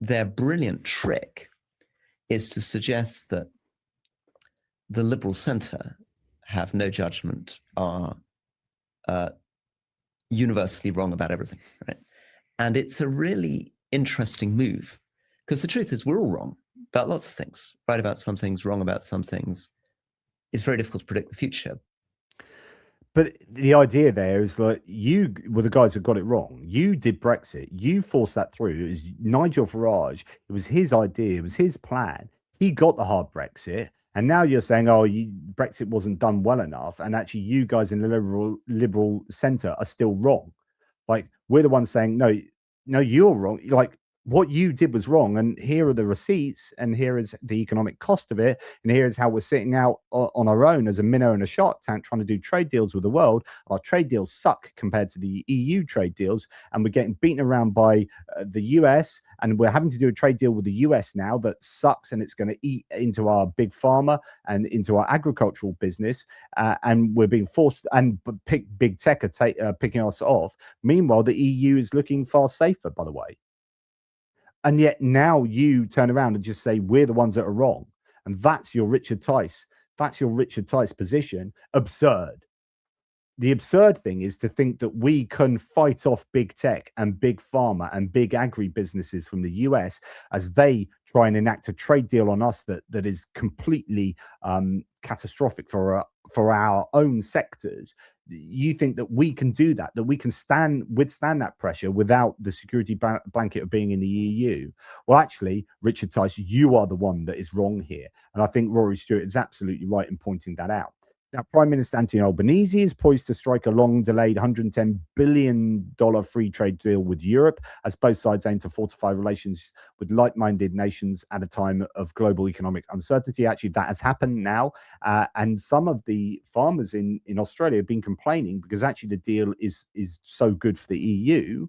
their brilliant trick is to suggest that the liberal centre have no judgment, are universally wrong about everything, right? And it's a really interesting move, because the truth is we're all wrong about lots of things, right about some things, wrong about some things. It's very difficult to predict the future. But the idea there is like, you were the guys who got it wrong. You did Brexit. You forced that through. It was Nigel Farage. It was his idea. It was his plan. He got the hard Brexit. And now you're saying, oh, Brexit wasn't done well enough. And actually you guys in the liberal centre are still wrong. Like, we're the ones saying, no, you're wrong. Like, what you did was wrong, and here are the receipts, and here is the economic cost of it, and here is how we're sitting out on our own as a minnow in a shark tank trying to do trade deals with the world. Our trade deals suck compared to the EU trade deals, and we're getting beaten around by the US, and we're having to do a trade deal with the US now that sucks, and it's going to eat into our big pharma and into our agricultural business, and we're being forced, and big tech are picking us off. Meanwhile, the EU is looking far safer, by the way. And yet now you turn around and just say, we're the ones that are wrong. And that's your Richard Tice. That's your Richard Tice position. Absurd. the absurd thing is to think that we can fight off big tech and big pharma and big agri-businesses from the US as they try and enact a trade deal on us that is completely catastrophic for our own sectors. You think that we can do that we can withstand that pressure without the security blanket of being in the EU? Well, actually, Richard Tice, you are the one that is wrong here. And I think Rory Stewart is absolutely right in pointing that out. Now, Prime Minister Anthony Albanese is poised to strike a long-delayed $110 billion free trade deal with Europe as both sides aim to fortify relations with like-minded nations at a time of global economic uncertainty. Actually, that has happened now. And some of the farmers in Australia have been complaining because actually the deal is so good for the EU.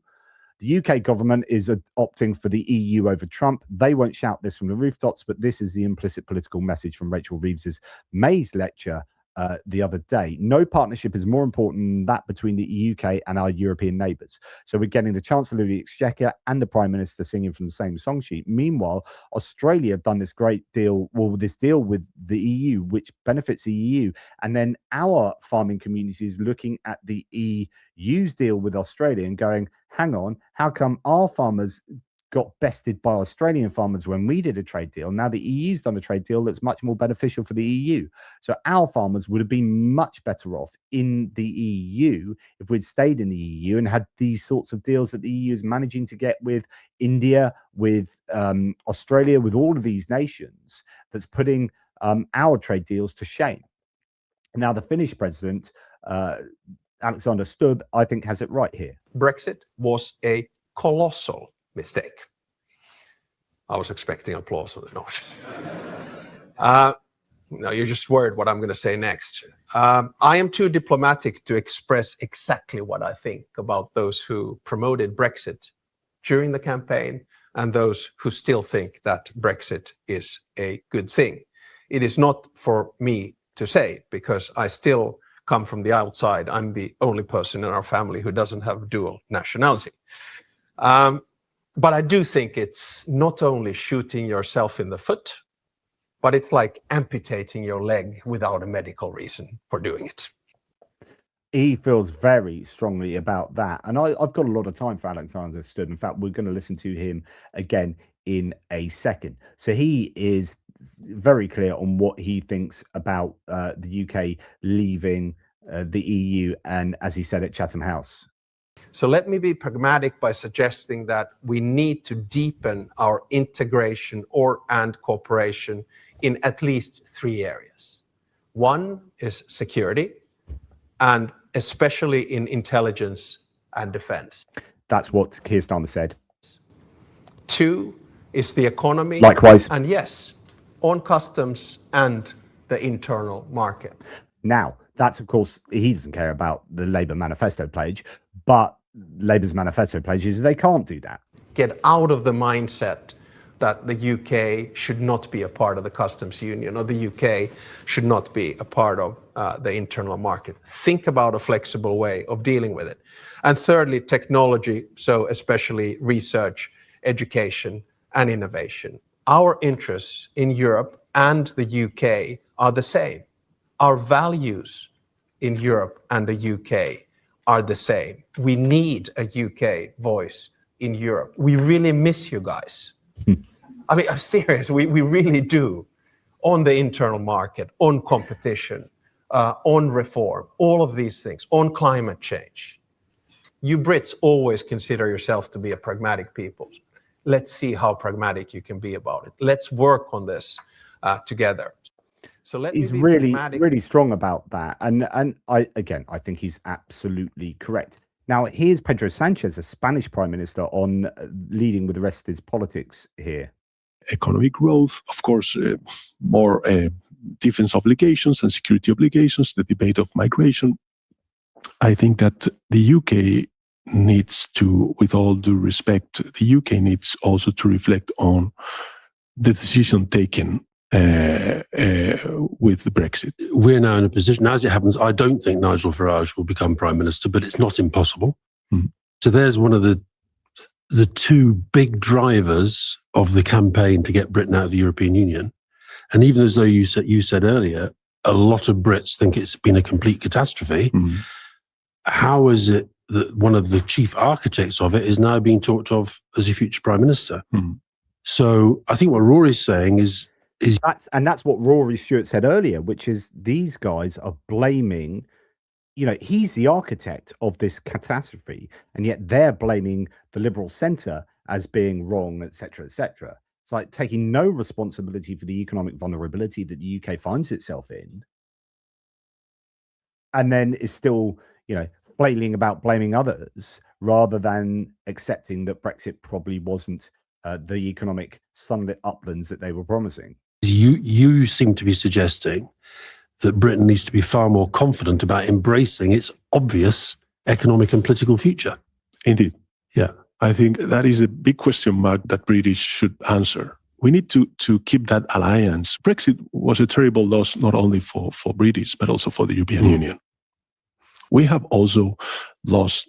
The UK government is opting for the EU over Trump. They won't shout this from the rooftops, but this is the implicit political message from Rachel Reeves's May's lecture the other day. No partnership is more important than that between the UK and our European neighbours. So we're getting the Chancellor of the Exchequer and the Prime Minister singing from the same song sheet. Meanwhile, Australia have done this great deal, this deal with the EU, which benefits the EU. And then our farming community is looking at the EU's deal with Australia and going, hang on, how come our farmers got bested by Australian farmers when we did a trade deal? Now the EU's done a trade deal that's much more beneficial for the EU. So our farmers would have been much better off in the EU if we'd stayed in the EU and had these sorts of deals that the EU is managing to get with India, with Australia, with all of these nations, that's putting our trade deals to shame. Now the Finnish president, Alexander Stubb, I think has it right here. Brexit was a colossal mistake. I was expecting applause on the note. No, you're just worried what I'm going to say next. I am too diplomatic to express exactly what I think about those who promoted Brexit during the campaign and those who still think that Brexit is a good thing. It is not for me to say, because I still come from the outside. I'm the only person in our family who doesn't have dual nationality. But I do think it's not only shooting yourself in the foot, but it's like amputating your leg without a medical reason for doing it. He feels very strongly about that. And I've got a lot of time for Alexander Stubb. In fact, we're going to listen to him again in a second. So he is very clear on what he thinks about the UK leaving the EU, and as he said at Chatham House. So let me be pragmatic by suggesting that we need to deepen our integration and cooperation in at least 3 areas. One is security, and especially in intelligence and defense. That's what Keir Starmer said. 2 is the economy. Likewise. And yes, on customs and the internal market. Now, that's, of course, he doesn't care about the Labour manifesto pledge, but Labour's manifesto pledge is they can't do that. Get out of the mindset that the UK should not be a part of the customs union, or the UK should not be a part of the internal market. Think about a flexible way of dealing with it. And thirdly, technology, so especially research, education, and innovation. Our interests in Europe and the UK are the same. Our values in Europe and the UK are the same. We need a UK voice in Europe. We really miss you guys. I mean, I'm serious. We really do. On the internal market, on competition, on reform, all of these things, on climate change. You Brits always consider yourself to be a pragmatic people. Let's see how pragmatic you can be about it. Let's work on this together. So he's really strong about that, and I think he's absolutely correct. Now here's Pedro Sanchez, a Spanish prime minister, on leading with the rest of his politics here. Economic growth, of course, more defense obligations and security obligations, the debate of migration. I think that the UK needs to, with all due respect, the UK needs also to reflect on the decision taken with the Brexit. We're now in a position, as it happens, I don't think Nigel Farage will become Prime Minister, but it's not impossible. So there's one of the 2 big drivers of the campaign to get Britain out of the European Union. And even as though you said earlier, a lot of Brits think it's been a complete catastrophe, how is it that one of the chief architects of it is now being talked of as a future prime minister? So I think what Rory's saying is that's what Rory Stewart said earlier, which is these guys are blaming, he's the architect of this catastrophe, and yet they're blaming the Liberal centre as being wrong, etc., etc. It's like taking no responsibility for the economic vulnerability that the UK finds itself in, and then is still, flailing about blaming others rather than accepting that Brexit probably wasn't the economic sunlit uplands that they were promising. You seem to be suggesting that Britain needs to be far more confident about embracing its obvious economic and political future. Indeed. Yeah. I think that is a big question mark that British should answer. We need to keep that alliance. Brexit was a terrible loss, not only for British, but also for the European Union. We have also lost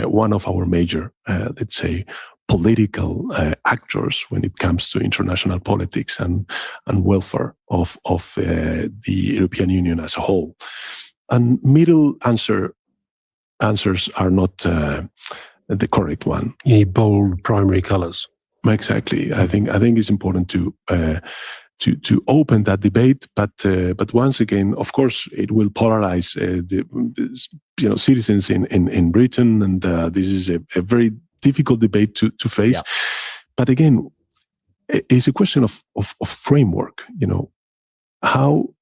one of our major, let's say, political actors when it comes to international politics and welfare of the European Union as a whole. And middle answers are not the correct one. You need bold primary colours. Exactly. I think it's important to open that debate, but once again, of course, it will polarize the citizens in Britain, and this is a very difficult debate to face. Yeah. But again, it's a question of framework. How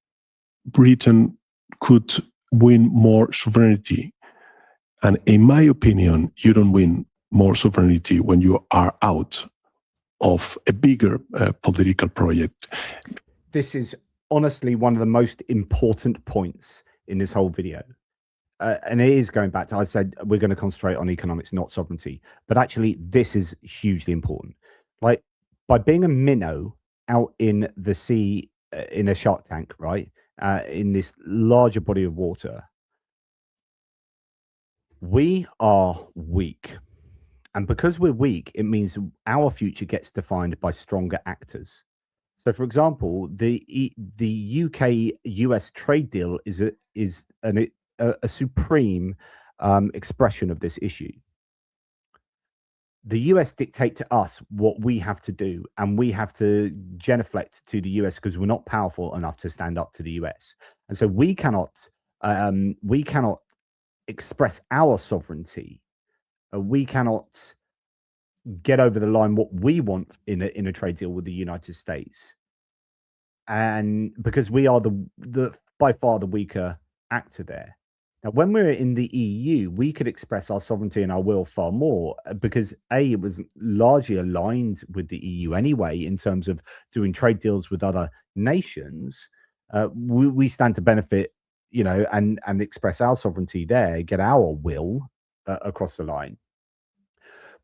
Britain could win more sovereignty, and in my opinion, you don't win more sovereignty when you are out of a bigger political project. This is honestly one of the most important points in this whole video. And it is going back to, I said, we're going to concentrate on economics, not sovereignty. But actually, this is hugely important. Like, by being a minnow out in the sea, in a shark tank, right, in this larger body of water, we are weak. And because we're weak, it means our future gets defined by stronger actors. So, for example, the UK-US trade deal is a supreme expression of this issue. The US dictate to us what we have to do, and we have to genuflect to the US because we're not powerful enough to stand up to the US. And so we cannot express our sovereignty. We cannot get over the line what we want in a trade deal with the United States, and because we are the by far the weaker actor there. Now, when we're in the EU, we could express our sovereignty and our will far more, because it was largely aligned with the EU anyway in terms of doing trade deals with other nations. We stand to benefit, and express our sovereignty there, get our will across the line.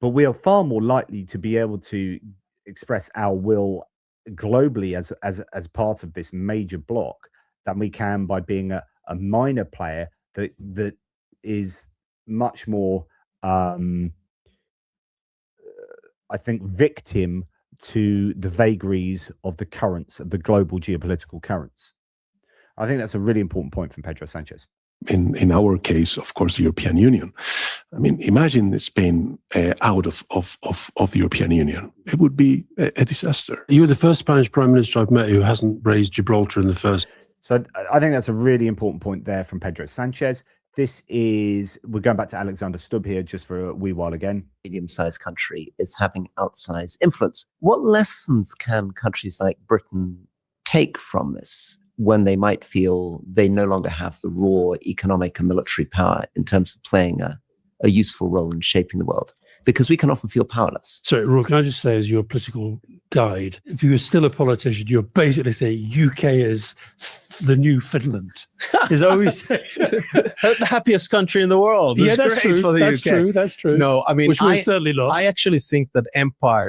But we are far more likely to be able to express our will globally as part of this major bloc than we can by being a minor player that is much more, I think, victim to the vagaries of the currents, of the global geopolitical currents. I think that's a really important point from Pedro Sanchez. In our case, of course, the European Union. I mean, imagine Spain out of the European Union. It would be a disaster. You were the first Spanish Prime Minister I've met who hasn't raised Gibraltar in the first. So I think that's a really important point there from Pedro Sanchez. We're going back to Alexander Stubb here just for a wee while again. Medium-sized country is having outsized influence. What lessons can countries like Britain take from this, when they might feel they no longer have the raw economic and military power in terms of playing a useful role in shaping the world? Because we can often feel powerless. Sorry, Roy, can I just say, as your political guide, if you were still a politician, you're basically saying UK is the new Finland. Is always the happiest country in the world. Yeah, that's true. For the that's UK. true. That's true. No, I mean, which we're certainly not. I actually think that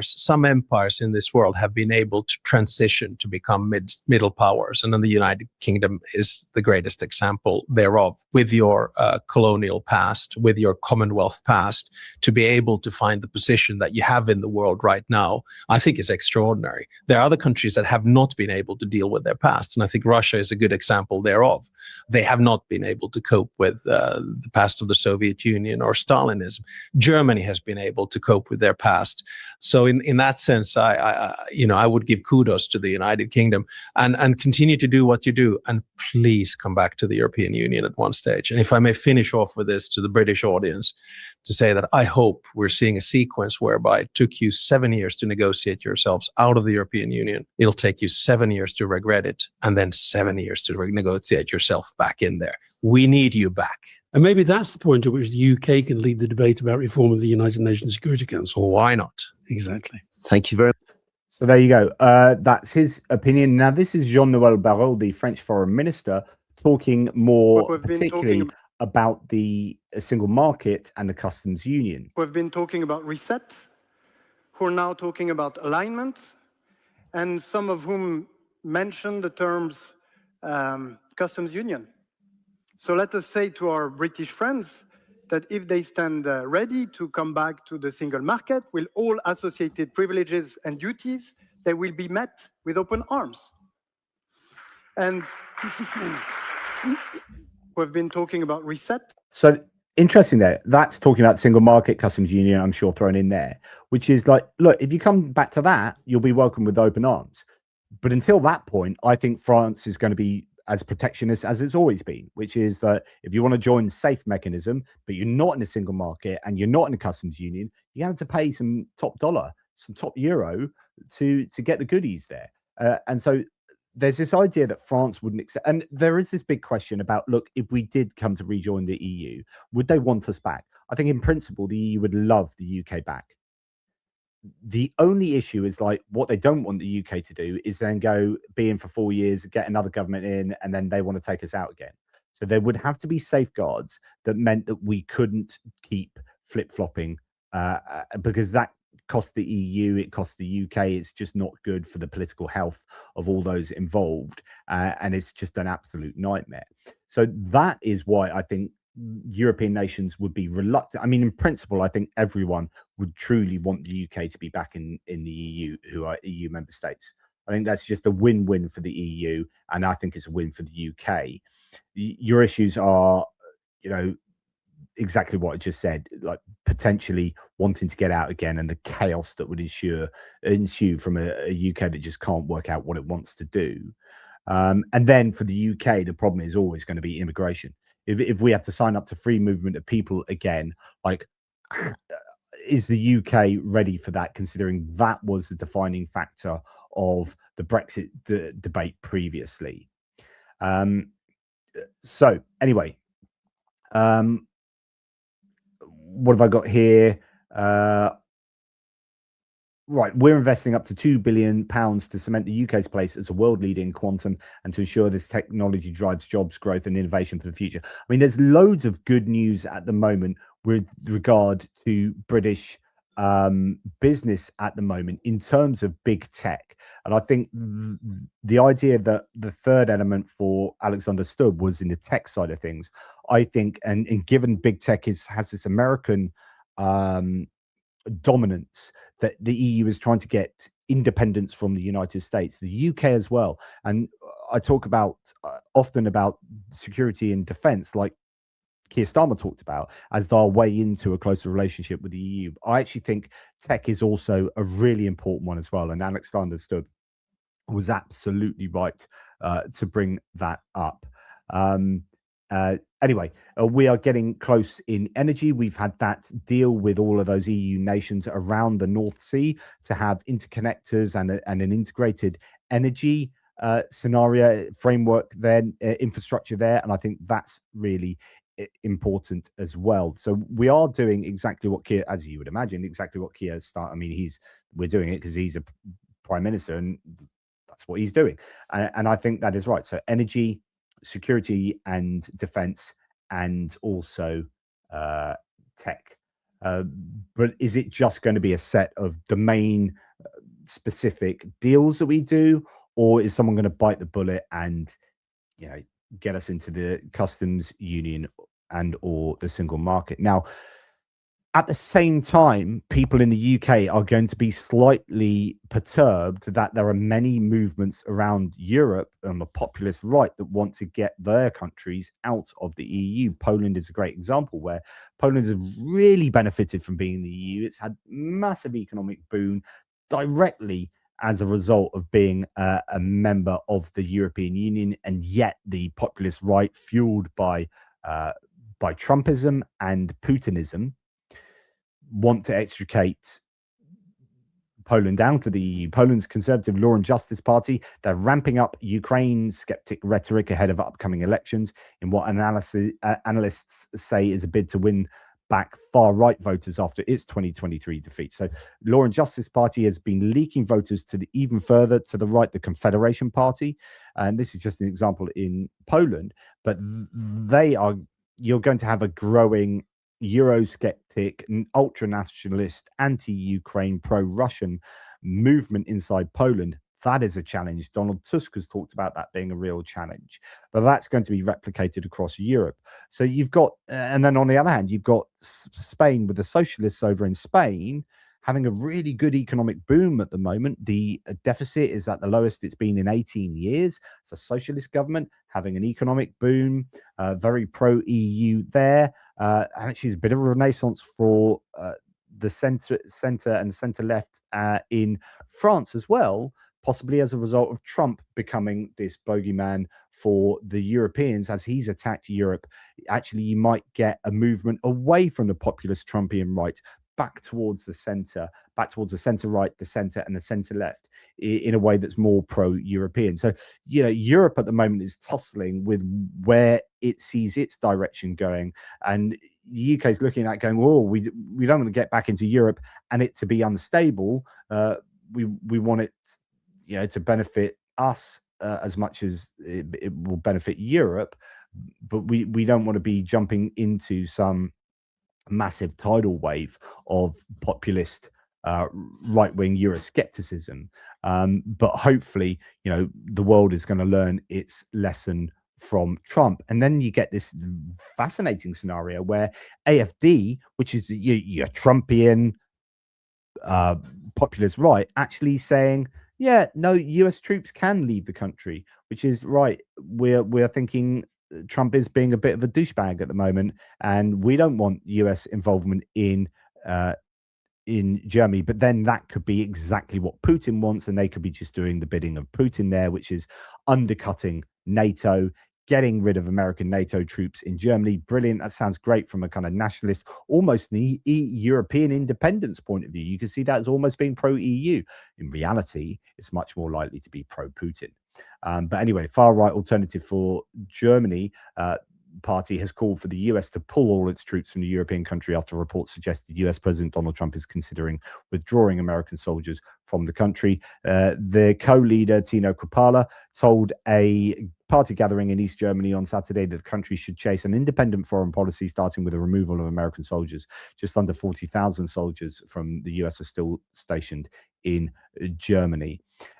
some empires in this world have been able to transition to become middle powers, and then the United Kingdom is the greatest example thereof. With your colonial past, with your Commonwealth past, to be able to find the position that you have in the world right now, I think is extraordinary. There are other countries that have not been able to deal with their past, and I think Russia is a good example thereof. They have not been able to cope with the past of the Soviet Union or Stalinism. Germany has been able to cope with their past. So in that sense, I would give kudos to the United Kingdom and continue to do what you do. And please come back to the European Union at one stage. And if I may finish off with this to the British audience, to say that I hope we're seeing a sequence whereby it took you 7 years to negotiate yourselves out of the European Union. It'll take you 7 years to regret it, and then 7 years to negotiate yourself back in there. We need you back. And maybe that's the point at which the UK can lead the debate about reform of the United Nations Security Council. Why not? Exactly. Thank you very much. So there you go. That's his opinion. Now, this is Jean-Noël Barrot, the French foreign minister, talking more particularly about the single market and the customs union. We've been talking about reset, who are now talking about alignment, and some of whom mentioned the terms customs union. So let us say to our British friends that if they stand ready to come back to the single market with all associated privileges and duties, they will be met with open arms. And we've been talking about reset. So interesting there. That's talking about single market, customs union, I'm sure thrown in there, which is like, look, if you come back to that, you'll be welcomed with open arms. But until that point, I think France is going to be as protectionist as it's always been, which is that if you want to join the safe mechanism, but you're not in a single market and you're not in a customs union, you have to pay some top dollar, some top euro to get the goodies there. And so there's this idea that France wouldn't accept, and there is this big question about, look, if we did come to rejoin the EU, would they want us back? I think in principle, the EU would love the UK back. The only issue is like what they don't want the UK to do is then go be in for 4 years, get another government in, and then they want to take us out again. So there would have to be safeguards that meant that we couldn't keep flip-flopping because that cost the EU, it cost the UK. It's just not good for the political health of all those involved. And it's just an absolute nightmare. So that is why I think European nations would be reluctant. I mean, in principle, I think everyone would truly want the UK to be back in the EU, who are EU member states. I think that's just a win-win for the EU, and I think it's a win for the UK. Your issues are, you know, exactly what I just said, like potentially wanting to get out again and the chaos that would ensue from a UK that just can't work out what it wants to do. And then for the UK, the problem is always going to be immigration. If we have to sign up to free movement of people again, like, is the UK ready for that, considering that was the defining factor of the Brexit debate previously? So anyway, what have I got here? Right, we're investing up to £2 billion to cement the UK's place as a world leader in quantum and to ensure this technology drives jobs, growth and innovation for the future. I mean, there's loads of good news at the moment with regard to British business at the moment in terms of big tech. And I think the idea that the third element for Alexander Stubb was in the tech side of things, I think, and given big tech has this American dominance, that the EU is trying to get independence from the United States, the UK as well. And I talk about often about security and defense, like Keir Starmer talked about, as our way into a closer relationship with the EU. I actually think tech is also a really important one as well. And Alexander Stubb was absolutely right to bring that up. Anyway, we are getting close in energy. We've had that deal with all of those EU nations around the North Sea to have interconnectors and an integrated energy scenario framework there, infrastructure there. And I think that's really important as well. So we are doing exactly what Keir, as you would imagine, exactly what Keir Starmer. I mean, we're doing it because he's a prime minister and that's what he's doing. And I think that is right. So energy, security and defense, and also tech. But is it just going to be a set of domain specific deals that we do, or is someone going to bite the bullet and, you know, get us into the customs union and or the single market? Now, At the same time, people in the UK are going to be slightly perturbed that there are many movements around Europe on the populist right that want to get their countries out of the EU. Poland is a great example where Poland has really benefited from being in the EU. It's had massive economic boom directly as a result of being a member of the European Union, and yet the populist right, fueled by Trumpism and Putinism, want to extricate Poland down to the EU. Poland's Conservative Law and Justice Party, they're ramping up Ukraine skeptic rhetoric ahead of upcoming elections in what analysts say is a bid to win back far-right voters after its 2023 defeat. So Law and Justice Party has been leaking voters to even further to the right, the Confederation Party. And this is just an example in Poland, but you're going to have a growing Eurosceptic, ultra-nationalist, anti-Ukraine, pro-Russian movement inside Poland. That is a challenge. Donald Tusk has talked about that being a real challenge, but that's going to be replicated across Europe. So you've got, and then on the other hand, you've got Spain with the socialists over in Spain having a really good economic boom at the moment. The deficit is at the lowest it's been in 18 years. It's a socialist government having an economic boom, very pro-EU there. And actually, it's a bit of a renaissance for the centre and centre-left in France as well, possibly as a result of Trump becoming this bogeyman for the Europeans as he's attacked Europe. Actually, you might get a movement away from the populist Trumpian right, back towards the centre right, the centre, and the centre left in a way that's more pro-European. So, Europe at the moment is tussling with where it sees its direction going, and the UK is looking at going, "Oh, we don't want to get back into Europe and it to be unstable. We want it, to benefit us as much as it will benefit Europe, but we don't want to be jumping into some massive tidal wave of populist right-wing Euroscepticism. But hopefully, the world is going to learn its lesson from Trump. And then you get this fascinating scenario where AfD, which is your Trumpian populist right, actually saying, yeah, no, US troops can leave the country, which is right. We're thinking Trump is being a bit of a douchebag at the moment, and we don't want US involvement in Germany. But then that could be exactly what Putin wants, and they could be just doing the bidding of Putin there, which is undercutting NATO, getting rid of American NATO troops in Germany. Brilliant. That sounds great from a kind of nationalist, almost an European independence point of view. You can see that as almost being pro-EU. In reality, it's much more likely to be pro-Putin. But anyway, far-right alternative for Germany party has called for the US to pull all its troops from the European country after reports suggest the US President Donald Trump is considering withdrawing American soldiers from the country. The co-leader, Tino Kruppala, told a party gathering in East Germany on Saturday that the country should chase an independent foreign policy, starting with the removal of American soldiers. Just under 40,000 soldiers from the US are still stationed in Germany.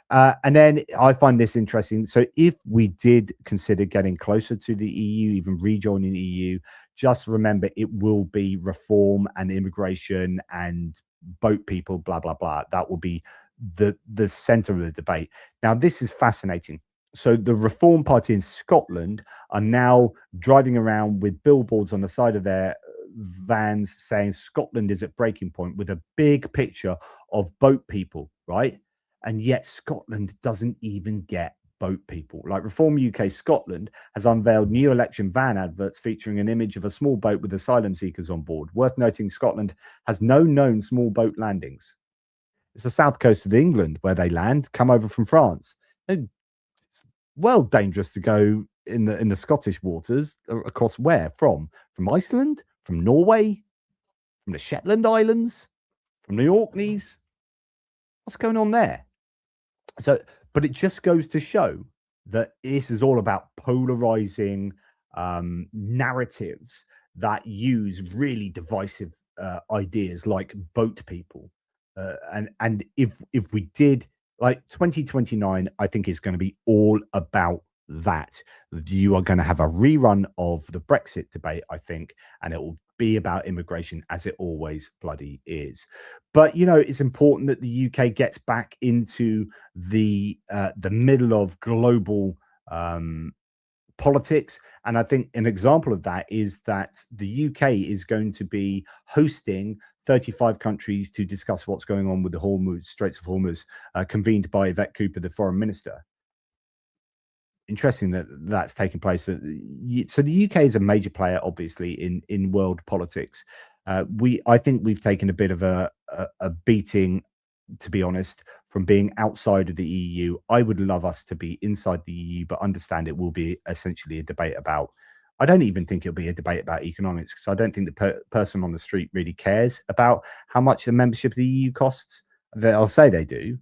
And then I find this interesting. So if we did consider getting closer to the EU, even rejoining the EU, just remember it will be reform and immigration and boat people, blah, blah, blah. That will be the center of the debate. Now, this is fascinating. So the Reform Party in Scotland are now driving around with billboards on the side of their vans saying Scotland is at breaking point, with a big picture of boat people, right? And yet Scotland doesn't even get boat people. Like Reform UK Scotland has unveiled new election van adverts featuring an image of a small boat with asylum seekers on board. Worth noting, Scotland has no known small boat landings. It's the south coast of England where they land, come over from France. It's well dangerous to go in the Scottish waters. Across where? From Iceland? From Norway? From the Shetland Islands? From the Orkneys? What's going on there? So, but it just goes to show that this is all about polarizing narratives that use really divisive ideas like boat people. And if we did, like 2029, I think is going to be all about that you are going to have a rerun of the Brexit debate, I think, and it will be about immigration, as it always bloody is. But you know, it's important that the UK gets back into the middle of global politics, and I think an example of that is that the UK is going to be hosting 35 countries to discuss what's going on with the Hormuz, Straits of Hormuz, convened by Yvette Cooper, the foreign minister. Interesting that that's taking place. So the UK is a major player, obviously, in world politics. I think we've taken a bit of a beating, to be honest, from being outside of the EU. I would love us to be inside the EU, but understand it will be essentially a debate about. I don't even think it'll be a debate about economics, because I don't think the person on the street really cares about how much the membership of the EU costs. They'll say they do,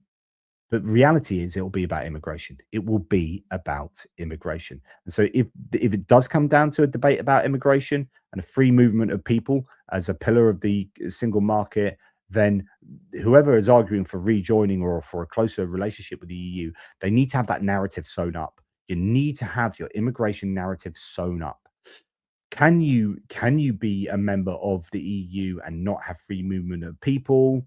but reality is it will be about immigration. It will be about immigration. And so if it does come down to a debate about immigration and a free movement of people as a pillar of the single market, then whoever is arguing for rejoining or for a closer relationship with the EU, they need to have that narrative sewn up. You need to have your immigration narrative sewn up. Can you be a member of the EU and not have free movement of people?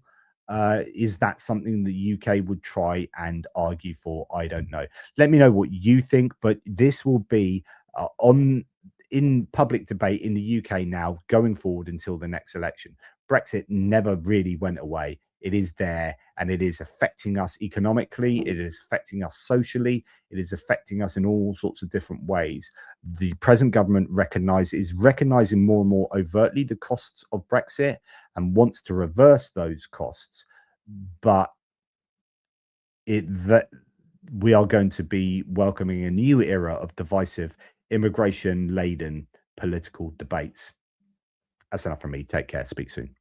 Is that something the UK would try and argue for? I don't know. Let me know what you think, but this will be in public debate in the UK now going forward until the next election. Brexit never really went away. It is there, and it is affecting us economically. It is affecting us socially. It is affecting us in all sorts of different ways. The present government is recognizing more and more overtly the costs of Brexit and wants to reverse those costs. But we are going to be welcoming a new era of divisive, immigration-laden political debates. That's enough from me. Take care. Speak soon.